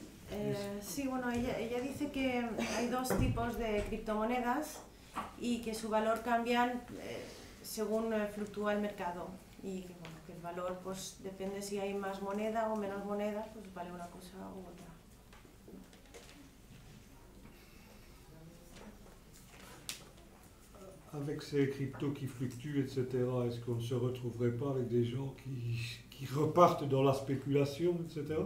Sí, bueno, ella dice que hay dos tipos de criptomonedas y que su valor cambia según fluctúa el mercado y que, bueno, que el valor pues depende si hay más moneda o menos moneda, pues vale una cosa u otra. Avec ces cryptos qui fluctuent, etc., est-ce qu'on ne se retrouverait pas avec des gens qui repartent dans la spéculation, etc.?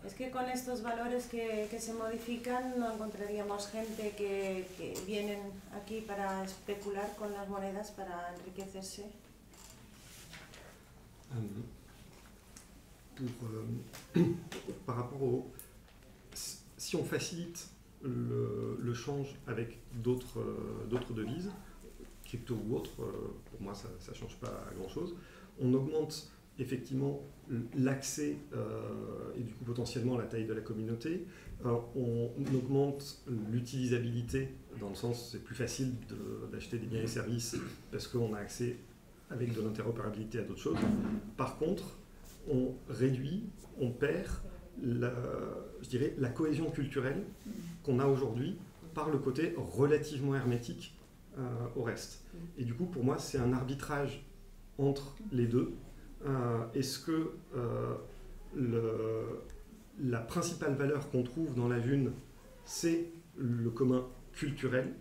Es que con estos valores que se modifican no encontraríamos gente que vienen aquí para especular con las monedas, para enriquecerse. Par rapport au... Si on facilite le change avec d'autres devises, crypto ou autres, pour moi ça ne change pas grand-chose, on augmente effectivement l'accès et du coup potentiellement la taille de la communauté, on augmente l'utilisabilité dans le sens c'est plus facile d'acheter des biens et services parce qu'on a accès avec de l'interopérabilité à d'autres choses. Par contre, on réduit, on perd je dirais, la cohésion culturelle qu'on a aujourd'hui par le côté relativement hermétique au reste. Et du coup, pour moi, c'est un arbitrage entre les deux. Est-ce que la principale valeur qu'on trouve dans la June, c'est le commun culturel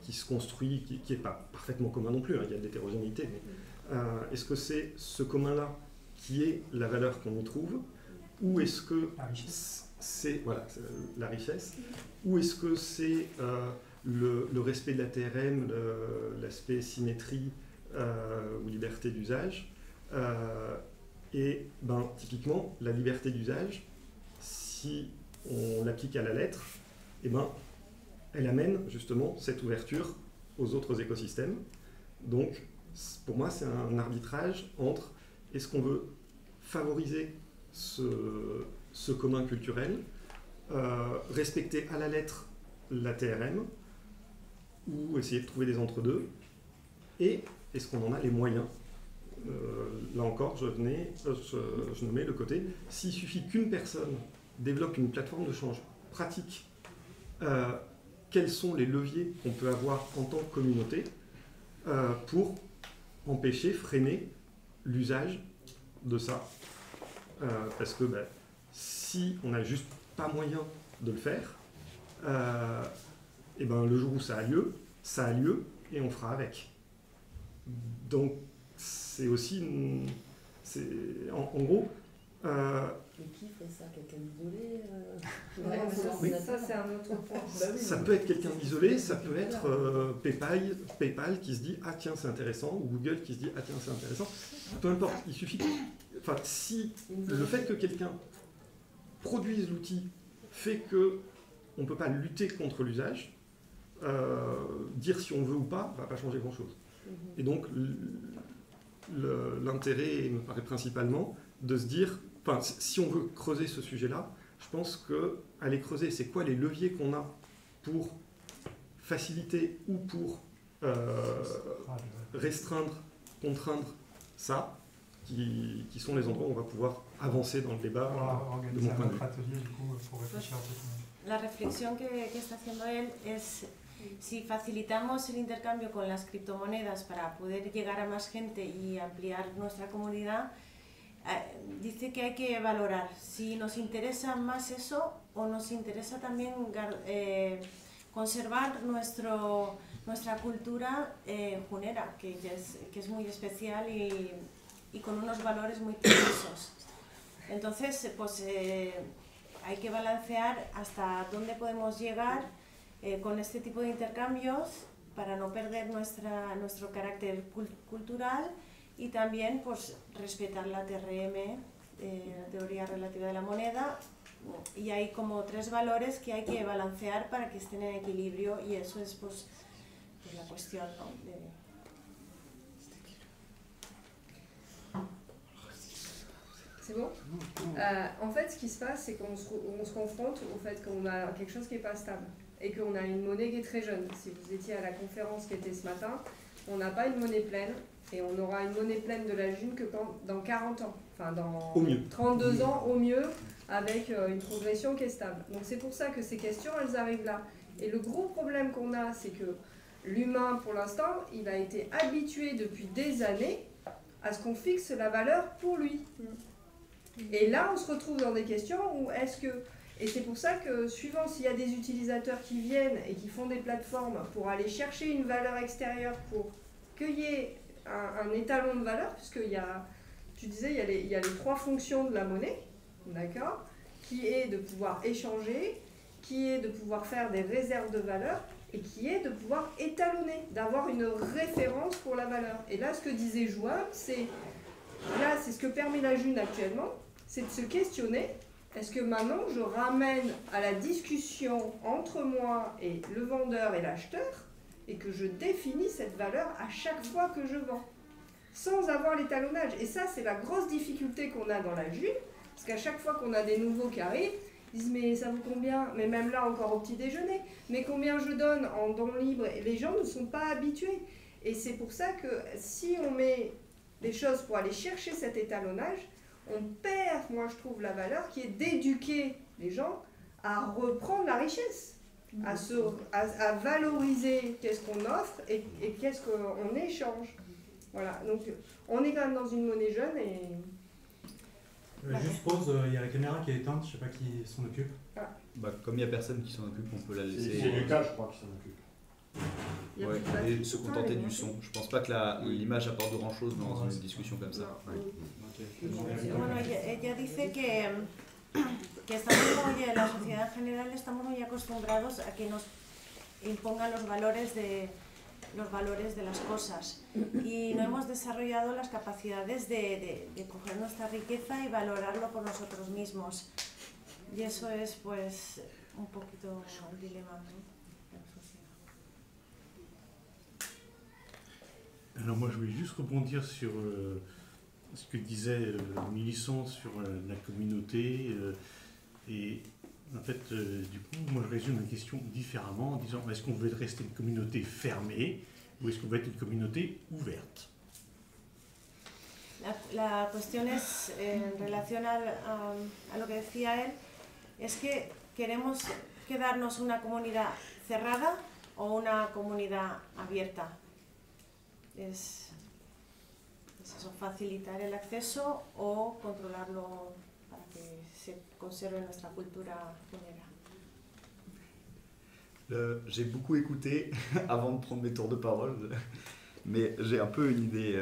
qui se construit, qui n'est pas parfaitement commun non plus, hein, il y a de l'hétérogénéité, mais est-ce que c'est ce commun-là qui est la valeur qu'on y trouve, ou est-ce que c'est la richesse, ou est-ce que c'est le respect de la TRM, l'aspect symétrie ou liberté d'usage? Et typiquement, la liberté d'usage, si on l'applique à la lettre, elle amène justement cette ouverture aux autres écosystèmes. Donc, pour moi, c'est un arbitrage entre est-ce qu'on veut favoriser ce commun culturel, respecter à la lettre la TRM, ou essayer de trouver des entre-deux, et est-ce qu'on en a les moyens? Là encore, je nommais le côté, s'il suffit qu'une personne développe une plateforme de change pratique, quels sont les leviers qu'on peut avoir en tant que communauté pour empêcher, freiner l'usage de ça? Parce que si on n'a juste pas moyen de le faire, et ben, le jour où ça a lieu et on fera avec. Donc c'est aussi en gros Mais qui ferait ça? Quelqu'un d'isolé Oui. Ça, c'est un autre point. Ça peut être quelqu'un d'isolé, ça peut être PayPal qui se dit ah tiens c'est intéressant, ou Google qui se dit ah tiens c'est intéressant. Peu importe, il suffit. Enfin, si le fait que quelqu'un produise l'outil fait que on ne peut pas lutter contre l'usage, dire si on veut ou pas va pas changer grand chose. Et donc l'intérêt me paraît principalement de se dire, enfin, si on veut creuser ce sujet-là, je pense qu'aller creuser, c'est quoi les leviers qu'on a pour faciliter ou pour restreindre, contraindre ça, qui sont les endroits où on va pouvoir avancer dans le débat de mon point de vue. La reflexión que está haciendo él es si facilitamos el intercambio con las criptomonedas para poder llegar a más gente y ampliar nuestra comunidad, dice que hay que valorar si nos interesa más eso o nos interesa también conservar nuestra cultura junera, que es muy especial y con unos valores muy precisos. Entonces, pues hay que balancear hasta dónde podemos llegar con este tipo de intercambios para no perder nuestro carácter cultural y también pues respetar la TRM, la teoría relativa de la moneda, y hay como tres valores que hay que balancear para que estén en equilibrio, y eso es pues la cuestión, ¿no? C'est bon En fait, ce qui se passe, c'est qu'on se confronte au fait qu'on a quelque chose qui n'est pas stable et qu'on a une monnaie qui est très jeune. Si vous étiez à la conférence qui était ce matin, on n'a pas une monnaie pleine et on aura une monnaie pleine de la June que dans 40 ans, enfin dans 32 ans au mieux, avec une progression qui est stable. Donc c'est pour ça que ces questions, elles arrivent là. Et le gros problème qu'on a, c'est que l'humain, pour l'instant, il a été habitué depuis des années à ce qu'on fixe la valeur pour lui. Et là, on se retrouve dans des questions où est-ce que... Et c'est pour ça que, suivant s'il y a des utilisateurs qui viennent et qui font des plateformes pour aller chercher une valeur extérieure pour qu'il y ait un étalon de valeur, puisqu'il y a, tu disais, il y a les trois fonctions de la monnaie, d'accord, qui est de pouvoir échanger, qui est de pouvoir faire des réserves de valeur, et qui est de pouvoir étalonner, d'avoir une référence pour la valeur. Et là, ce que disait Joam, c'est ce que permet la June actuellement, c'est de se questionner, est-ce que maintenant je ramène à la discussion entre moi et le vendeur et l'acheteur, et que je définis cette valeur à chaque fois que je vends, sans avoir l'étalonnage. Et ça, c'est la grosse difficulté qu'on a dans la June, parce qu'à chaque fois qu'on a des nouveaux qui arrivent, ils disent mais ça vaut combien? Mais même là encore au petit déjeuner, mais combien je donne en don libre? Et les gens ne sont pas habitués. Et c'est pour ça que si on met des choses pour aller chercher cet étalonnage, on perd, moi je trouve, la valeur qui est d'éduquer les gens à reprendre la richesse, à valoriser qu'est-ce qu'on offre et qu'est-ce qu'on échange. Voilà, donc on est quand même dans une monnaie jeune et... Juste pause, il y a la caméra qui est éteinte, je ne sais pas qui s'en occupe. Bah, comme il n'y a personne qui s'en occupe, on peut la laisser. C'est Lucas, je crois, qui s'en occupe. Ouais, et se contenter du son. Je pense pas que l'image apporte grand chose dans une discussion comme ça. Ouais. Bueno, ella dice que estamos muy, en la sociedad en general estamos muy acostumbrados a que nos impongan los valores de las cosas y no hemos desarrollado las capacidades de coger nuestra riqueza y valorarlo por nosotros mismos, y eso es pues un poquito el dilema, ¿no? Alors moi je voulais juste rebondir sur ce que disait Millicent sur la communauté et En fait, du coup, moi je résume la question différemment en disant est-ce qu'on veut rester une communauté fermée ou est-ce qu'on veut être une communauté ouverte? La cuestión es, en relación a lo que decía él, es que queremos quedarnos una comunidad cerrada o una comunidad abierta. Es eso, facilitar el acceso o controlarlo para que se conserve nuestra cultura funera. J'ai beaucoup écouté avant de prendre mes tours de parole, mais j'ai un peu une idée.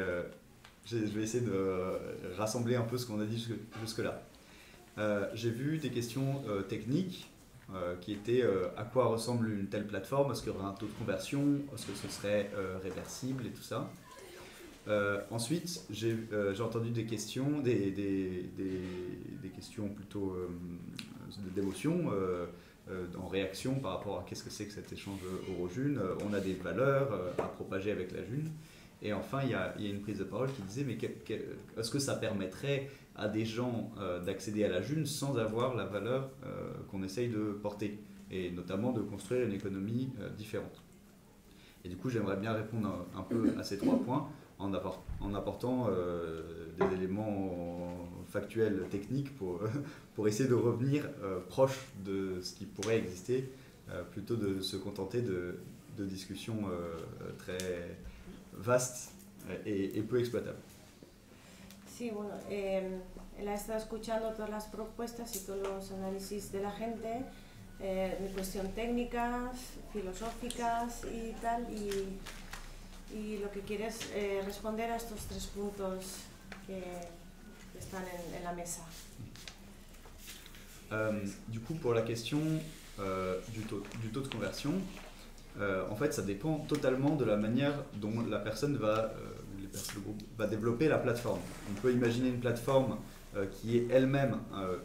Je vais essayer de rassembler un peu ce qu'on a dit jusque-là. J'ai vu des questions techniques qui étaient à quoi ressemble une telle plateforme, est-ce qu'il y aura un taux de conversion, est-ce que ce serait réversible et tout ça. Ensuite, j'ai entendu des questions, des questions plutôt d'émotion, en réaction par rapport à qu'est-ce que c'est que cet échange euro-june. On a des valeurs à propager avec la june. Et enfin, il y a une prise de parole qui disait, mais est-ce que ça permettrait à des gens d'accéder à la june sans avoir la valeur qu'on essaye de porter, et notamment de construire une économie différente. Et du coup, j'aimerais bien répondre un peu à ces trois points en apportant des éléments factuels, techniques, pour essayer de revenir proche de ce qui pourrait exister, plutôt de se contenter de discussions très vastes et peu exploitables. Sí, bueno, él ha estado escuchando todas las propuestas y todos los análisis de la gente, de cuestión técnicas, filosóficas y tal, y lo que quiere es responder a estos tres puntos que están en la mesa. Du coup, pour la question du taux de conversion, en fait, ça dépend totalement de la manière dont la personne va développer la plateforme. On peut imaginer une plateforme qui est elle-même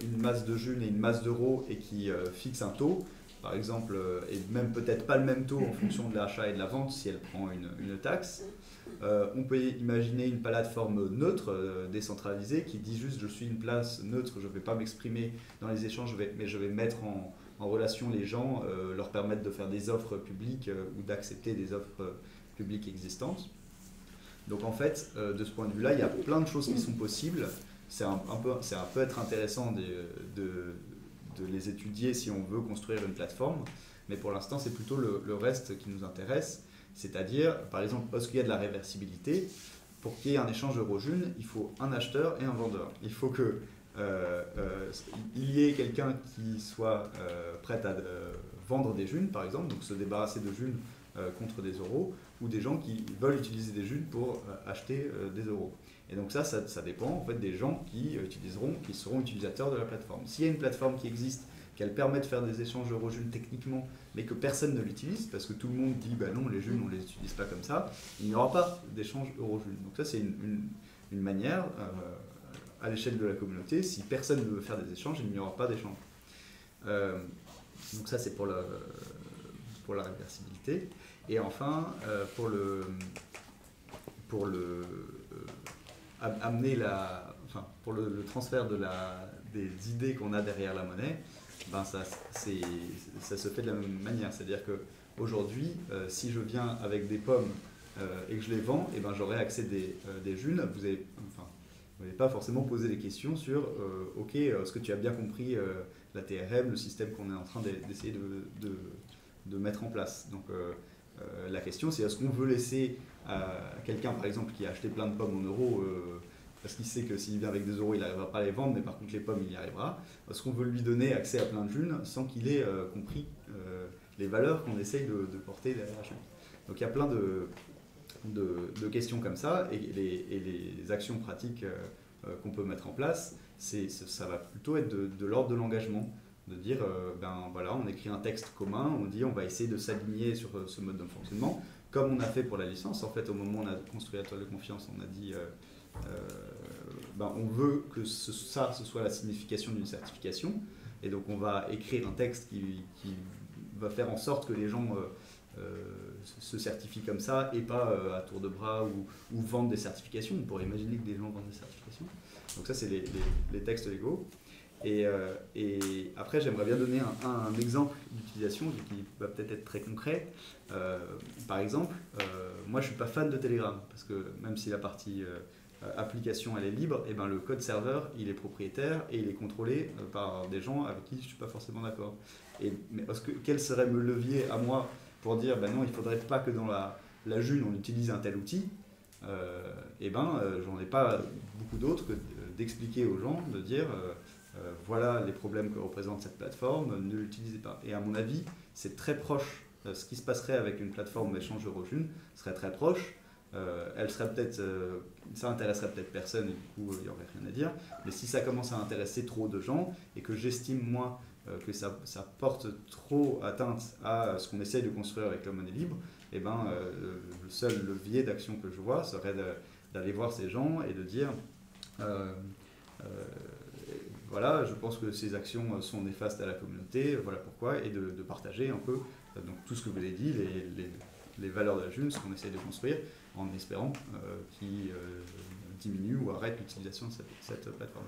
une masse de june et une masse d'euros et qui fixe un taux, par exemple, et même peut-être pas le même taux en fonction de l'achat et de la vente si elle prend une taxe. On peut imaginer une plateforme neutre, décentralisée, qui dit juste je suis une place neutre, je ne vais pas m'exprimer dans les échanges, mais je vais mettre en relation les gens, leur permettre de faire des offres publiques ou d'accepter des offres publiques existantes. Donc en fait, de ce point de vue-là, il y a plein de choses qui sont possibles. C'est un peu être intéressant de les étudier si on veut construire une plateforme, mais pour l'instant, c'est plutôt le reste qui nous intéresse. C'est-à-dire, par exemple, est-ce qu'il y a de la réversibilité? Pour qu'il y ait un échange euro-june, il faut un acheteur et un vendeur. Il faut que il y ait quelqu'un qui soit prêt à vendre des junes, par exemple, donc se débarrasser de junes contre des euros, ou des gens qui veulent utiliser des junes pour acheter des euros. Et donc ça dépend en fait des gens qui seront utilisateurs de la plateforme. S'il y a une plateforme qui existe, qu'elle permet de faire des échanges euro-junes techniquement, mais que personne ne l'utilise, parce que tout le monde dit bah non, les junes on ne les utilise pas comme ça, il n'y aura pas d'échange euro-junes. Donc ça c'est une manière, à l'échelle de la communauté, si personne ne veut faire des échanges, il n'y aura pas d'échange. Donc ça c'est pour la réversibilité. Et enfin, pour le transfert des idées qu'on a derrière la monnaie, ben ça se fait de la même manière. C'est-à-dire qu'aujourd'hui, si je viens avec des pommes et que je les vends, et ben j'aurai accès des junes. Vous n'allez pas forcément poser des questions sur ok, est-ce que tu as bien compris la TRM, le système qu'on est en train d'essayer de mettre en place. Donc la question c'est est-ce qu'on veut laisser à quelqu'un par exemple qui a acheté plein de pommes en euros parce qu'il sait que s'il vient avec des euros il n'arrivera pas à les vendre, mais par contre les pommes il y arrivera, est-ce qu'on veut lui donner accès à plein de junes sans qu'il ait compris les valeurs qu'on essaye de porter derrière la june. Donc il y a plein de questions comme ça, et les actions pratiques qu'on peut mettre en place, ça va plutôt être de l'ordre de l'engagement, de dire ben voilà, on écrit un texte commun, on dit on va essayer de s'aligner sur ce mode de fonctionnement, comme on a fait pour la licence. En fait, au moment où on a construit la toile de confiance, on a dit ben, on veut que ce soit la signification d'une certification, et donc on va écrire un texte qui va faire en sorte que les gens se certifient comme ça et pas à tour de bras ou vendent des certifications. On pourrait imaginer que des gens vendent des certifications. Donc ça c'est les textes légaux. Et après, j'aimerais bien donner un exemple d'utilisation qui va peut-être être très concret. Par exemple, moi je ne suis pas fan de Telegram, parce que même si la partie application elle est libre, et ben, le code serveur il est propriétaire et il est contrôlé par des gens avec qui je ne suis pas forcément d'accord. Mais quel serait le levier à moi pour dire ben non, il ne faudrait pas que dans la June on utilise un tel outil? J'en ai pas beaucoup d'autres que d'expliquer aux gens, de dire voilà les problèmes que représente cette plateforme, ne l'utilisez pas. Et à mon avis, c'est très proche. Ce qui se passerait avec une plateforme d'échange Eurojune serait très proche. Elle serait peut-être, ça intéresserait peut-être personne et du coup il n'y aurait rien à dire. Mais si ça commence à intéresser trop de gens et que j'estime moi que ça porte trop atteinte à ce qu'on essaye de construire avec la monnaie libre, et ben, le seul levier d'action que je vois serait d'aller voir ces gens et de dire voilà, je pense que ces actions sont néfastes à la communauté, voilà pourquoi, et de partager un peu donc, tout ce que vous avez dit, les valeurs de la June, ce qu'on essaye de construire, en espérant qu'ils diminuent ou arrêtent l'utilisation de cette plateforme.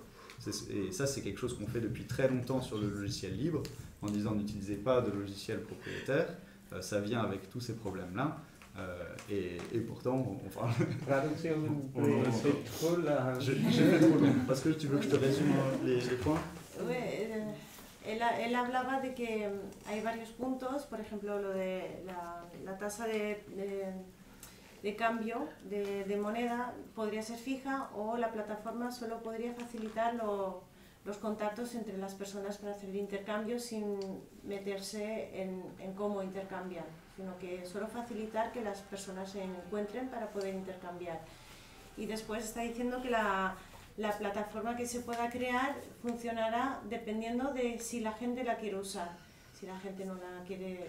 Et ça, c'est quelque chose qu'on fait depuis très longtemps sur le logiciel libre, en disant n'utilisez pas de logiciel propriétaire, ça vient avec tous ces problèmes-là. Et pourtant, enfin... J'ai fait trop long. Parce que tu veux que je te résume les points? Oui, él hablaba de que hay varios puntos, por ejemplo, lo de la tasa de cambio de moneda podría ser fija o la plataforma solo podría facilitar los contactos entre las personas para hacer el intercambio sin meterse en cómo intercambiar, sino que solo facilitar que las personas se encuentren para poder intercambiar. Y después está diciendo que la plataforma que se pueda crear funcionará dependiendo de si la gente la quiere usar. Si la gente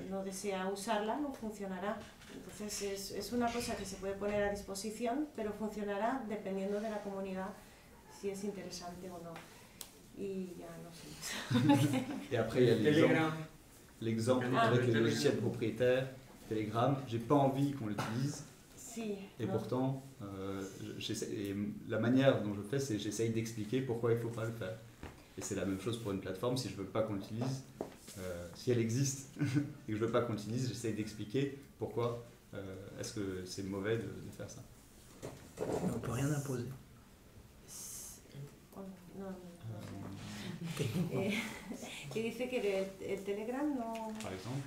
no desea usarla, no funcionará. Entonces es una cosa que se puede poner a disposición, pero funcionará dependiendo de la comunidad, si es interesante o no. Y ya no sé. Et après, il y a l'exemple avec les logiciels propriétaires, Telegram. J'ai pas envie qu'on l'utilise. Si, et pourtant, la manière dont je fais, c'est j'essaye d'expliquer pourquoi il ne faut pas le faire. Et c'est la même chose pour une plateforme. Si je ne veux pas qu'on l'utilise, si elle existe et que je ne veux pas qu'on l'utilise, j'essaye d'expliquer pourquoi est-ce que c'est mauvais de faire ça. On ne peut rien imposer. Y dice que el Telegram no... Par exemple.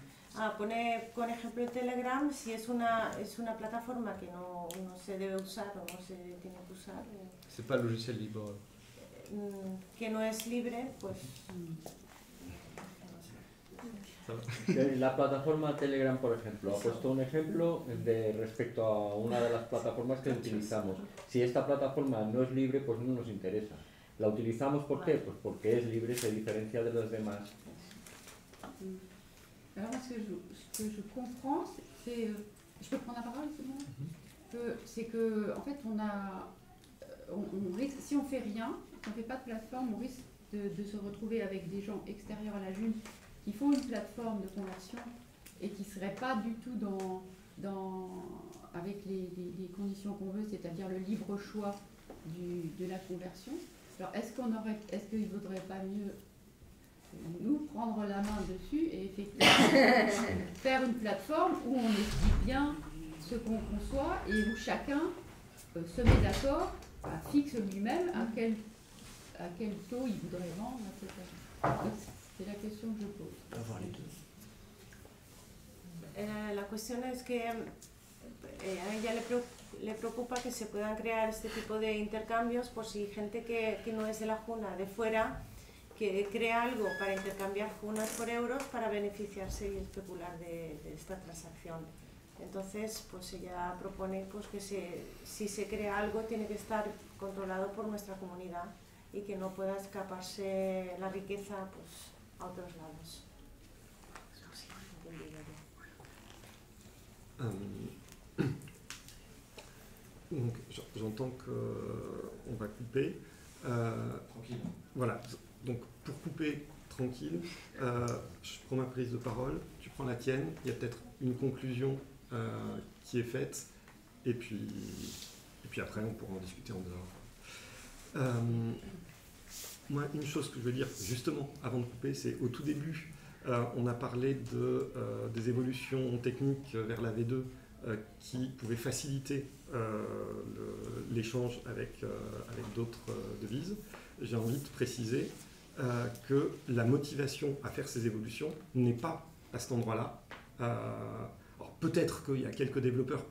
Pone con ejemplo el Telegram si es una plataforma que no se debe usar o no se tiene que usar. C'est pas le logiciel libre. Que no es libre, pues... La plataforma Telegram, por ejemplo, ha puesto un ejemplo respecto a una de las plataformas que utilizamos. Si esta plataforma no es libre, pues no nos interesa. ¿La utilizamos por qué? Pues porque es libre, se diferencia de las demás. Alors ce que je comprends, c'est... Je peux prendre la parole, c'est bon? C'est que, en fait, on risque, si on fait rien, si on ne fait pas de plateforme, on risque de se retrouver avec des gens extérieurs à la June qui font une plateforme de conversion et qui ne seraient pas du tout avec les conditions qu'on veut, c'est-à-dire le libre choix de la conversion. Alors est-ce qu'il ne vaudrait pas mieux nous prendre la main dessus et effectivement faire une plateforme où on explique bien ce qu'on conçoit et où chacun se met d'accord, fixe lui-même à quel taux il voudrait vendre, etc. C'est la question que je pose. Avoir les deux. La cuestión es que a ella le preocupa que se puedan crear este tipo de intercambios por si gente que no es de la Juna, de fuera, que crea algo para intercambiar junas por euros para beneficiarse y especular de esta transacción. Entonces, pues ella propone pues, que si se crea algo tiene que estar controlado por nuestra comunidad y que no pueda escaparse la riqueza pues, a otros lados. Donc, j'entends qu'on va couper. Tranquille. Voilà. Donc, pour couper tranquille, je prends ma prise de parole, tu prends la tienne, il y a peut-être une conclusion qui est faite, et puis après on pourra en discuter en dehors. moi, une chose que je veux dire, justement, avant de couper, c'est au tout début, on a parlé des évolutions techniques vers la V2 qui pouvaient faciliter l'échange avec d'autres devises. J'ai envie de préciser que la motivation à faire ces évolutions n'est pas à cet endroit-là. Alors peut-être qu'il y a quelques développeurs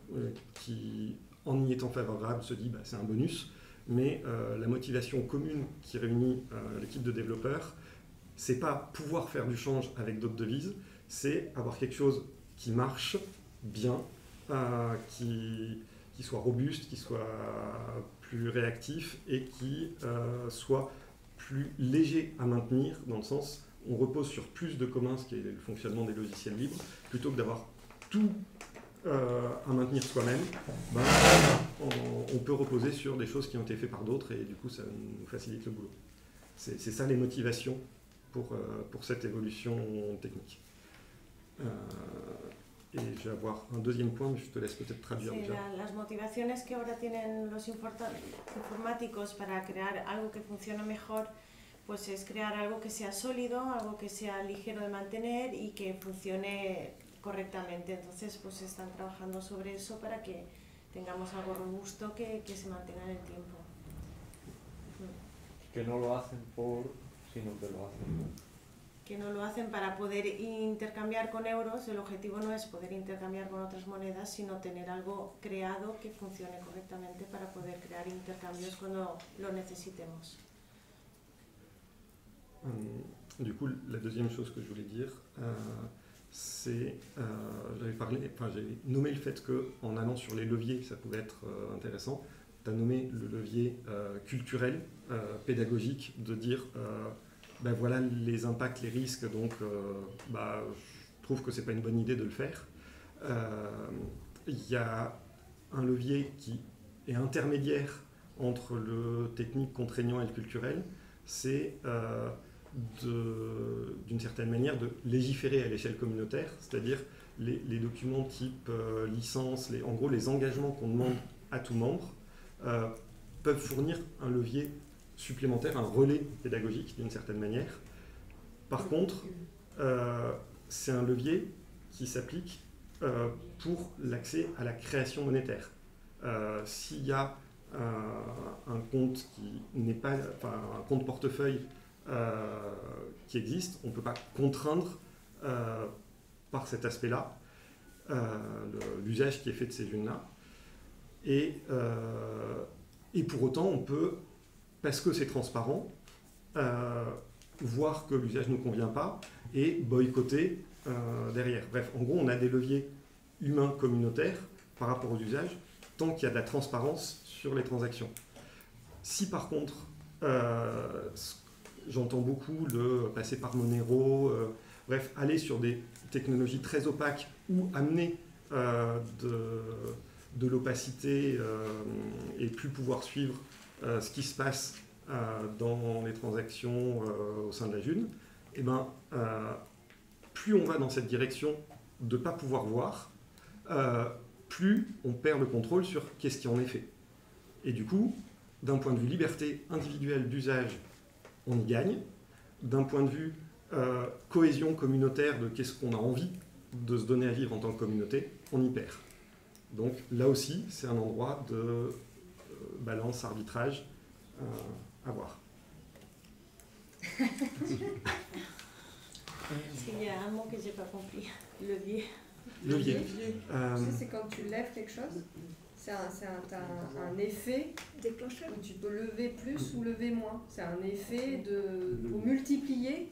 qui, en y étant favorables, se disent c'est un bonus, mais la motivation commune qui réunit l'équipe de développeurs, c'est pas pouvoir faire du change avec d'autres devises, c'est avoir quelque chose qui marche bien, qui soit robuste, qui soit plus réactif et qui soit plus léger à maintenir, dans le sens on repose sur plus de communs, ce qui est le fonctionnement des logiciels libres, plutôt que d'avoir tout à maintenir soi-même. On peut reposer sur des choses qui ont été faites par d'autres et du coup ça nous facilite le boulot. C'est ça les motivations pour cette évolution technique. Et je vais avoir un deuxième point, mais je te laisse peut-être traduire sí, déjà. Las motivaciones que ahora tienen los informáticos para crear algo que funcione mejor, pues es crear algo que sea sólido, algo que sea ligero de mantener y que funcione correctamente. Entonces, pues están trabajando sobre eso para que tengamos algo robusto que se mantenga en el tiempo. Que no lo hacen sino que lo hacen que no lo hacen para poder intercambiar con euros. El objetivo no es poder intercambiar con otras monedas, sino tener algo creado que funcione correctamente para poder crear intercambios cuando lo necesitemos. Du coup, la deuxième chose que je voulais dire, c'est, j'ai nommé le fait qu'en allant sur les leviers, ça pouvait être intéressant. Tu as nommé le levier culturel, pédagogique, de dire voilà les impacts, les risques, donc je trouve que c'est pas une bonne idée de le faire. Il y a un levier qui est intermédiaire entre le technique contraignant et le culturel, c'est d'une certaine manière de légiférer à l'échelle communautaire, c'est-à-dire les documents type licence, en gros les engagements qu'on demande à tout membre peuvent fournir un levier supplémentaire, un relais pédagogique d'une certaine manière. Par contre, c'est un levier qui s'applique pour l'accès à la création monétaire. S'il y a un compte qui n'est pas, un compte portefeuille qui existe, on ne peut pas contraindre par cet aspect-là l'usage qui est fait de ces unes-là. Et pour autant, on peut, parce que c'est transparent, voir que l'usage ne nous convient pas et boycotter derrière. Bref, en gros, on a des leviers humains communautaires par rapport aux usages, tant qu'il y a de la transparence sur les transactions. Si par contre, j'entends beaucoup le passer par Monero, bref, aller sur des technologies très opaques ou amener de l'opacité et plus pouvoir suivre ce qui se passe dans les transactions au sein de la June, et plus on va dans cette direction de ne pas pouvoir voir, plus on perd le contrôle sur qu'est-ce qui en est fait. Et du coup, d'un point de vue liberté individuelle d'usage, on y gagne. D'un point de vue cohésion communautaire de qu'est-ce qu'on a envie de se donner à vivre en tant que communauté, on y perd. Donc là aussi, c'est un endroit de balance, arbitrage à voir. Il y a un mot que j'ai pas compris, levier. Levier. C'est quand tu lèves quelque chose, t'as un effet déclencheur où tu peux lever plus ou lever moins. C'est un effet pour multiplier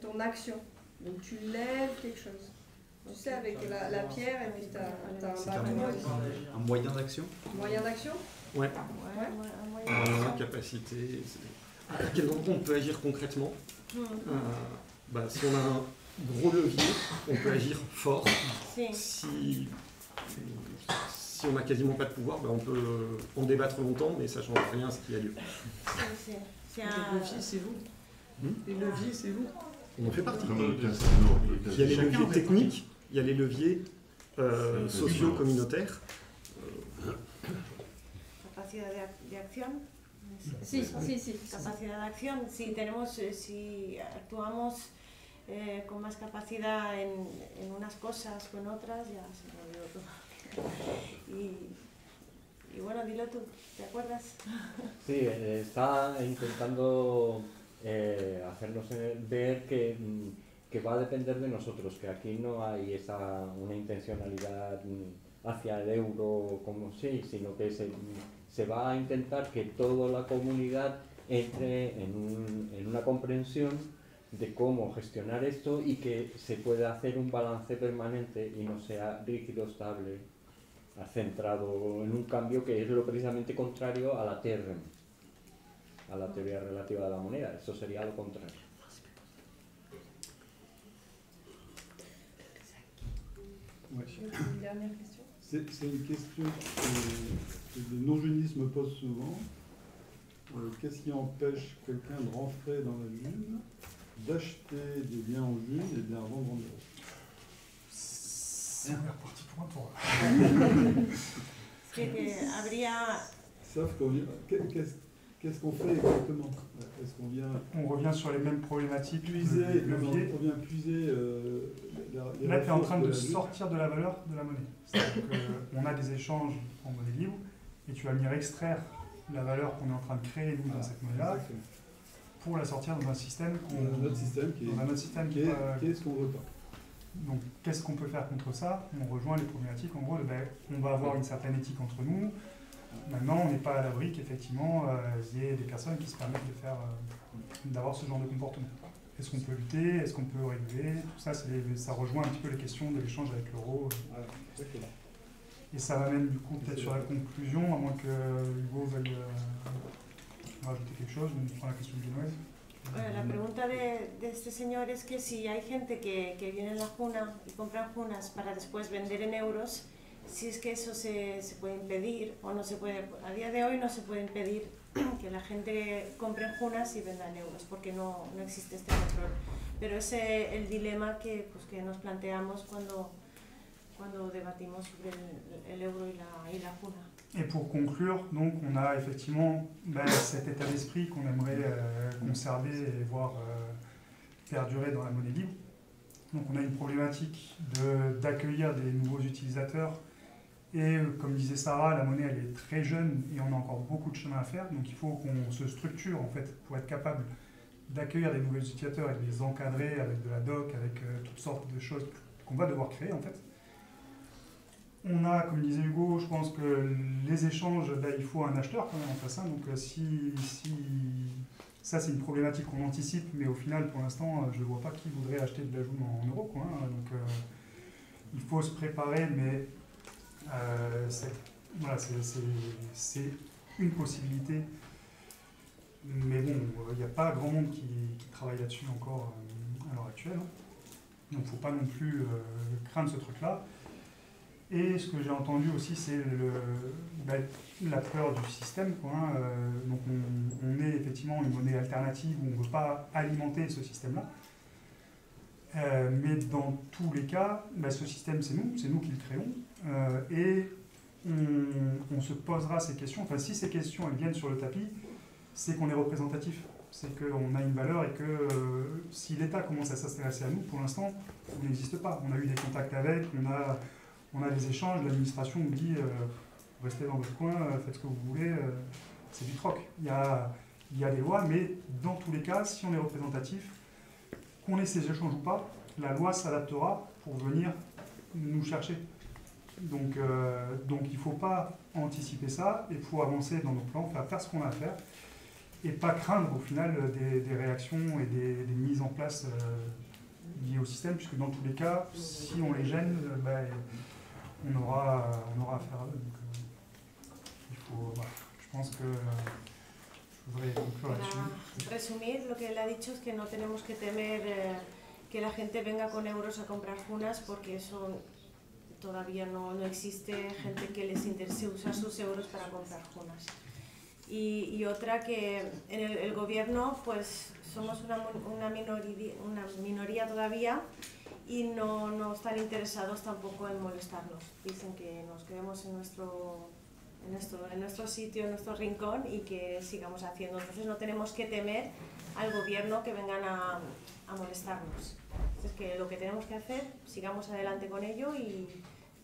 ton action. Donc tu lèves quelque chose. Tu sais, avec la pierre et puis t'as un bâton. Un moyen d'action. Moyen d'action ? Ouais. Capacité. À quel endroit on peut agir concrètement ? Si on a un gros levier, on peut agir fort. Si on n'a quasiment pas de pouvoir, on peut en débattre longtemps, mais ça ne change rien à ce qui a lieu. Les leviers, c'est vous. Les leviers, c'est vous. On en fait partie. Il y a les leviers techniques, il y a les leviers sociaux, communautaires. Capacidad de acción. Sí. Capacidad de acción. Si actuamos con más capacidad en unas cosas que en otras, ya se me olvidó todo. Y bueno, dilo tú, ¿te acuerdas? Sí, está intentando hacernos ver que va a depender de nosotros, que aquí no hay una intencionalidad hacia el euro como sí, sino que se va a intentar que toda la comunidad entre en una comprensión de cómo gestionar esto y que se pueda hacer un balance permanente y no sea rígido, estable, centrado en un cambio que es lo precisamente contrario a la TERM, a la teoría relativa de la moneda. Eso sería lo contrario. Ouais. Une dernière question. C'est une question que le non-junisme pose souvent. Qu'est-ce qui empêche quelqu'un de rentrer dans la june, d'acheter des biens en june et de les revendre en euros? C'est reparti pour un tour. Sauf qu'est-ce qu'on fait exactement? Est-ce qu'on vient... On revient sur les mêmes problématiques. Puiser, levier. on vient puiser les Là, tu es en train de ressources sortir de la valeur de la monnaie. C'est-à-dire qu'on a des échanges en monnaie libre et tu vas venir extraire la valeur qu'on est en train de créer nous, dans cette monnaie-là pour la sortir dans un système notre système qui est ce qu'on veut pas. Donc, qu'est-ce qu'on peut faire contre ça? On rejoint les problématiques. En gros, on va avoir une certaine éthique entre nous. Maintenant, on n'est pas à l'abri qu'effectivement, il y ait des personnes qui se permettent d'avoir ce genre de comportement. Est-ce qu'on peut lutter? Est-ce qu'on peut réguler? Tout ça, ça rejoint un petit peu les questions de l'échange avec l'euro. Et ça m'amène du coup peut-être sur la conclusion, à moins que Hugo veuille rajouter quelque chose. On prend la question de Guinoise. La pregunta de este señor es que si hay gente que viene en la juna y compran junas para después vender en euros, si es que eso se puede impedir o no se puede, a día de hoy no se puede impedir que la gente compre en junas y venda en euros, porque no existe este control. Pero es el dilema que nos planteamos cuando debatimos sobre el euro y la juna. Et pour conclure, donc, on a effectivement cet état d'esprit qu'on aimerait conserver et voir perdurer dans la monnaie libre. Donc on a une problématique d'accueillir des nouveaux utilisateurs. Et comme disait Sarah, la monnaie elle est très jeune et on a encore beaucoup de chemin à faire. Donc il faut qu'on se structure en fait pour être capable d'accueillir des nouveaux utilisateurs et de les encadrer avec de la doc, avec toutes sortes de choses qu'on va devoir créer en fait. On a, comme disait Hugo, je pense que les échanges, il faut un acheteur quand même en face. Donc ça c'est une problématique qu'on anticipe, mais au final pour l'instant je ne vois pas qui voudrait acheter de la joue en euros. Donc il faut se préparer, mais c'est une possibilité. Mais bon, il n'y a pas grand monde qui travaille là-dessus encore à l'heure actuelle. Donc il ne faut pas non plus craindre ce truc-là. Et ce que j'ai entendu aussi, c'est la peur du système. Donc on est effectivement une monnaie alternative où on ne veut pas alimenter ce système-là. Mais dans tous les cas, ce système, c'est nous qui le créons. Et on se posera ces questions. Enfin, si ces questions elles viennent sur le tapis, c'est qu'on est représentatif. C'est qu'on a une valeur et que si l'État commence à s'intéresser à nous, pour l'instant, on n'existe pas. On a eu des contacts avec, on a des échanges, l'administration nous dit restez dans votre coin, faites ce que vous voulez, c'est du troc. Il y a des lois, mais dans tous les cas, si on est représentatif, qu'on ait ces échanges ou pas, la loi s'adaptera pour venir nous chercher. Donc il ne faut pas anticiper ça, et pour avancer dans nos plans, faire ce qu'on a à faire, et pas craindre au final des réactions et des mises en place liées au système, puisque dans tous les cas, si on les gêne, on aura affaire à eux. Donc, je pense que je voudrais conclure là-dessus. Para resumir, lo que él ha dicho es que no tenemos que temer que la gente venga con euros a comprar junas, porque eso todavía no existe gente que les interese usar sus euros para comprar junas. Y otra que en el gobierno pues somos una minoría todavía y no están interesados tampoco en molestarnos. Dicen que nos quedemos en en nuestro sitio, en nuestro rincón y que sigamos haciendo. Entonces no tenemos que temer al gobierno que vengan a molestarnos. Entonces que lo que tenemos que hacer, sigamos adelante con ello y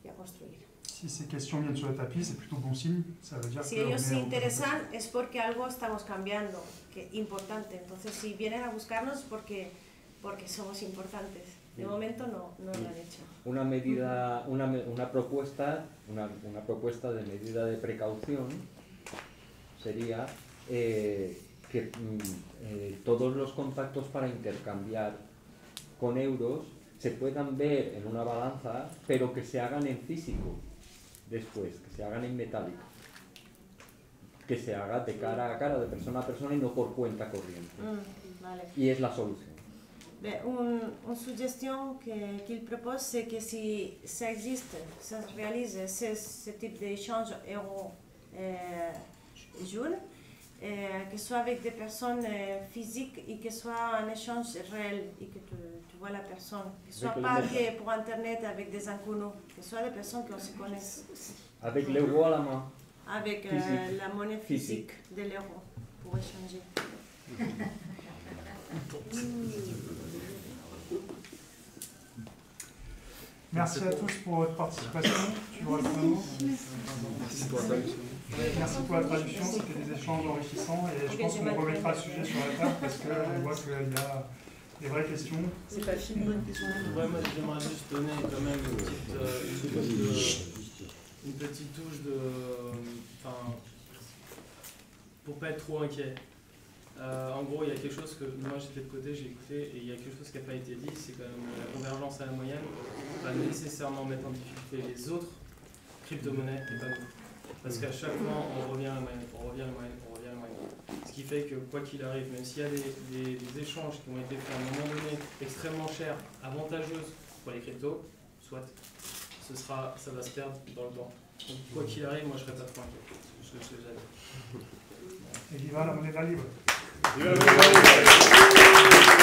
a construir. Si ces questions viennent sur le tapis, c'est plutôt bon signe. Ça veut dire Si que ellos se interesan es porque algo estamos cambiando, que importante. Entonces si vienen a buscarnos es porque somos importantes. De momento no lo han hecho. Una medida, una propuesta de medida de precaución sería que todos los contactos para intercambiar con euros se puedan ver en una balanza, pero que se hagan en físico después, que se hagan en metálico, que se haga de cara a cara, de persona a persona y no por cuenta corriente. Vale. Y es la solución. Une suggestion qu'il propose, c'est que si ça existe, ça se réalise ce type d'échange euro-jaune, que ce soit avec des personnes physiques et que ce soit un échange réel et que tu vois la personne, que ce soit pas que pour internet avec des inconnus, que ce soit des personnes qu'on se connaisse. Avec l'euro à la main. Avec la monnaie physique de l'euro pour échanger. Merci à tous pour votre participation. Tu vois le mot. Merci pour la traduction. Merci pour la traduction, c'était des échanges enrichissants et je pense qu'on remettra le sujet sur la table parce qu'on voit qu'il y a des vraies questions. C'est pas fini. Ouais, moi j'aimerais juste donner quand même une petite touche de. Enfin, pour pas être trop inquiet. En gros, il y a quelque chose que moi j'étais de côté, j'ai écouté, et il y a quelque chose qui n'a pas été dit, c'est quand même la convergence à la moyenne va nécessairement mettre en difficulté les autres crypto-monnaies et pas nous. Parce qu'à chaque fois, on revient à la moyenne, on revient à la moyenne, on revient à la moyenne. Ce qui fait que quoi qu'il arrive, même s'il y a des échanges qui ont été faits à un moment donné extrêmement chers, avantageuses pour les cryptos, soit ça va se perdre dans le temps. Donc quoi qu'il arrive, moi je serais pas trop inquiet. C'est ce que j'allais dire. Et viva la moneda libre. Viva la moneda libre.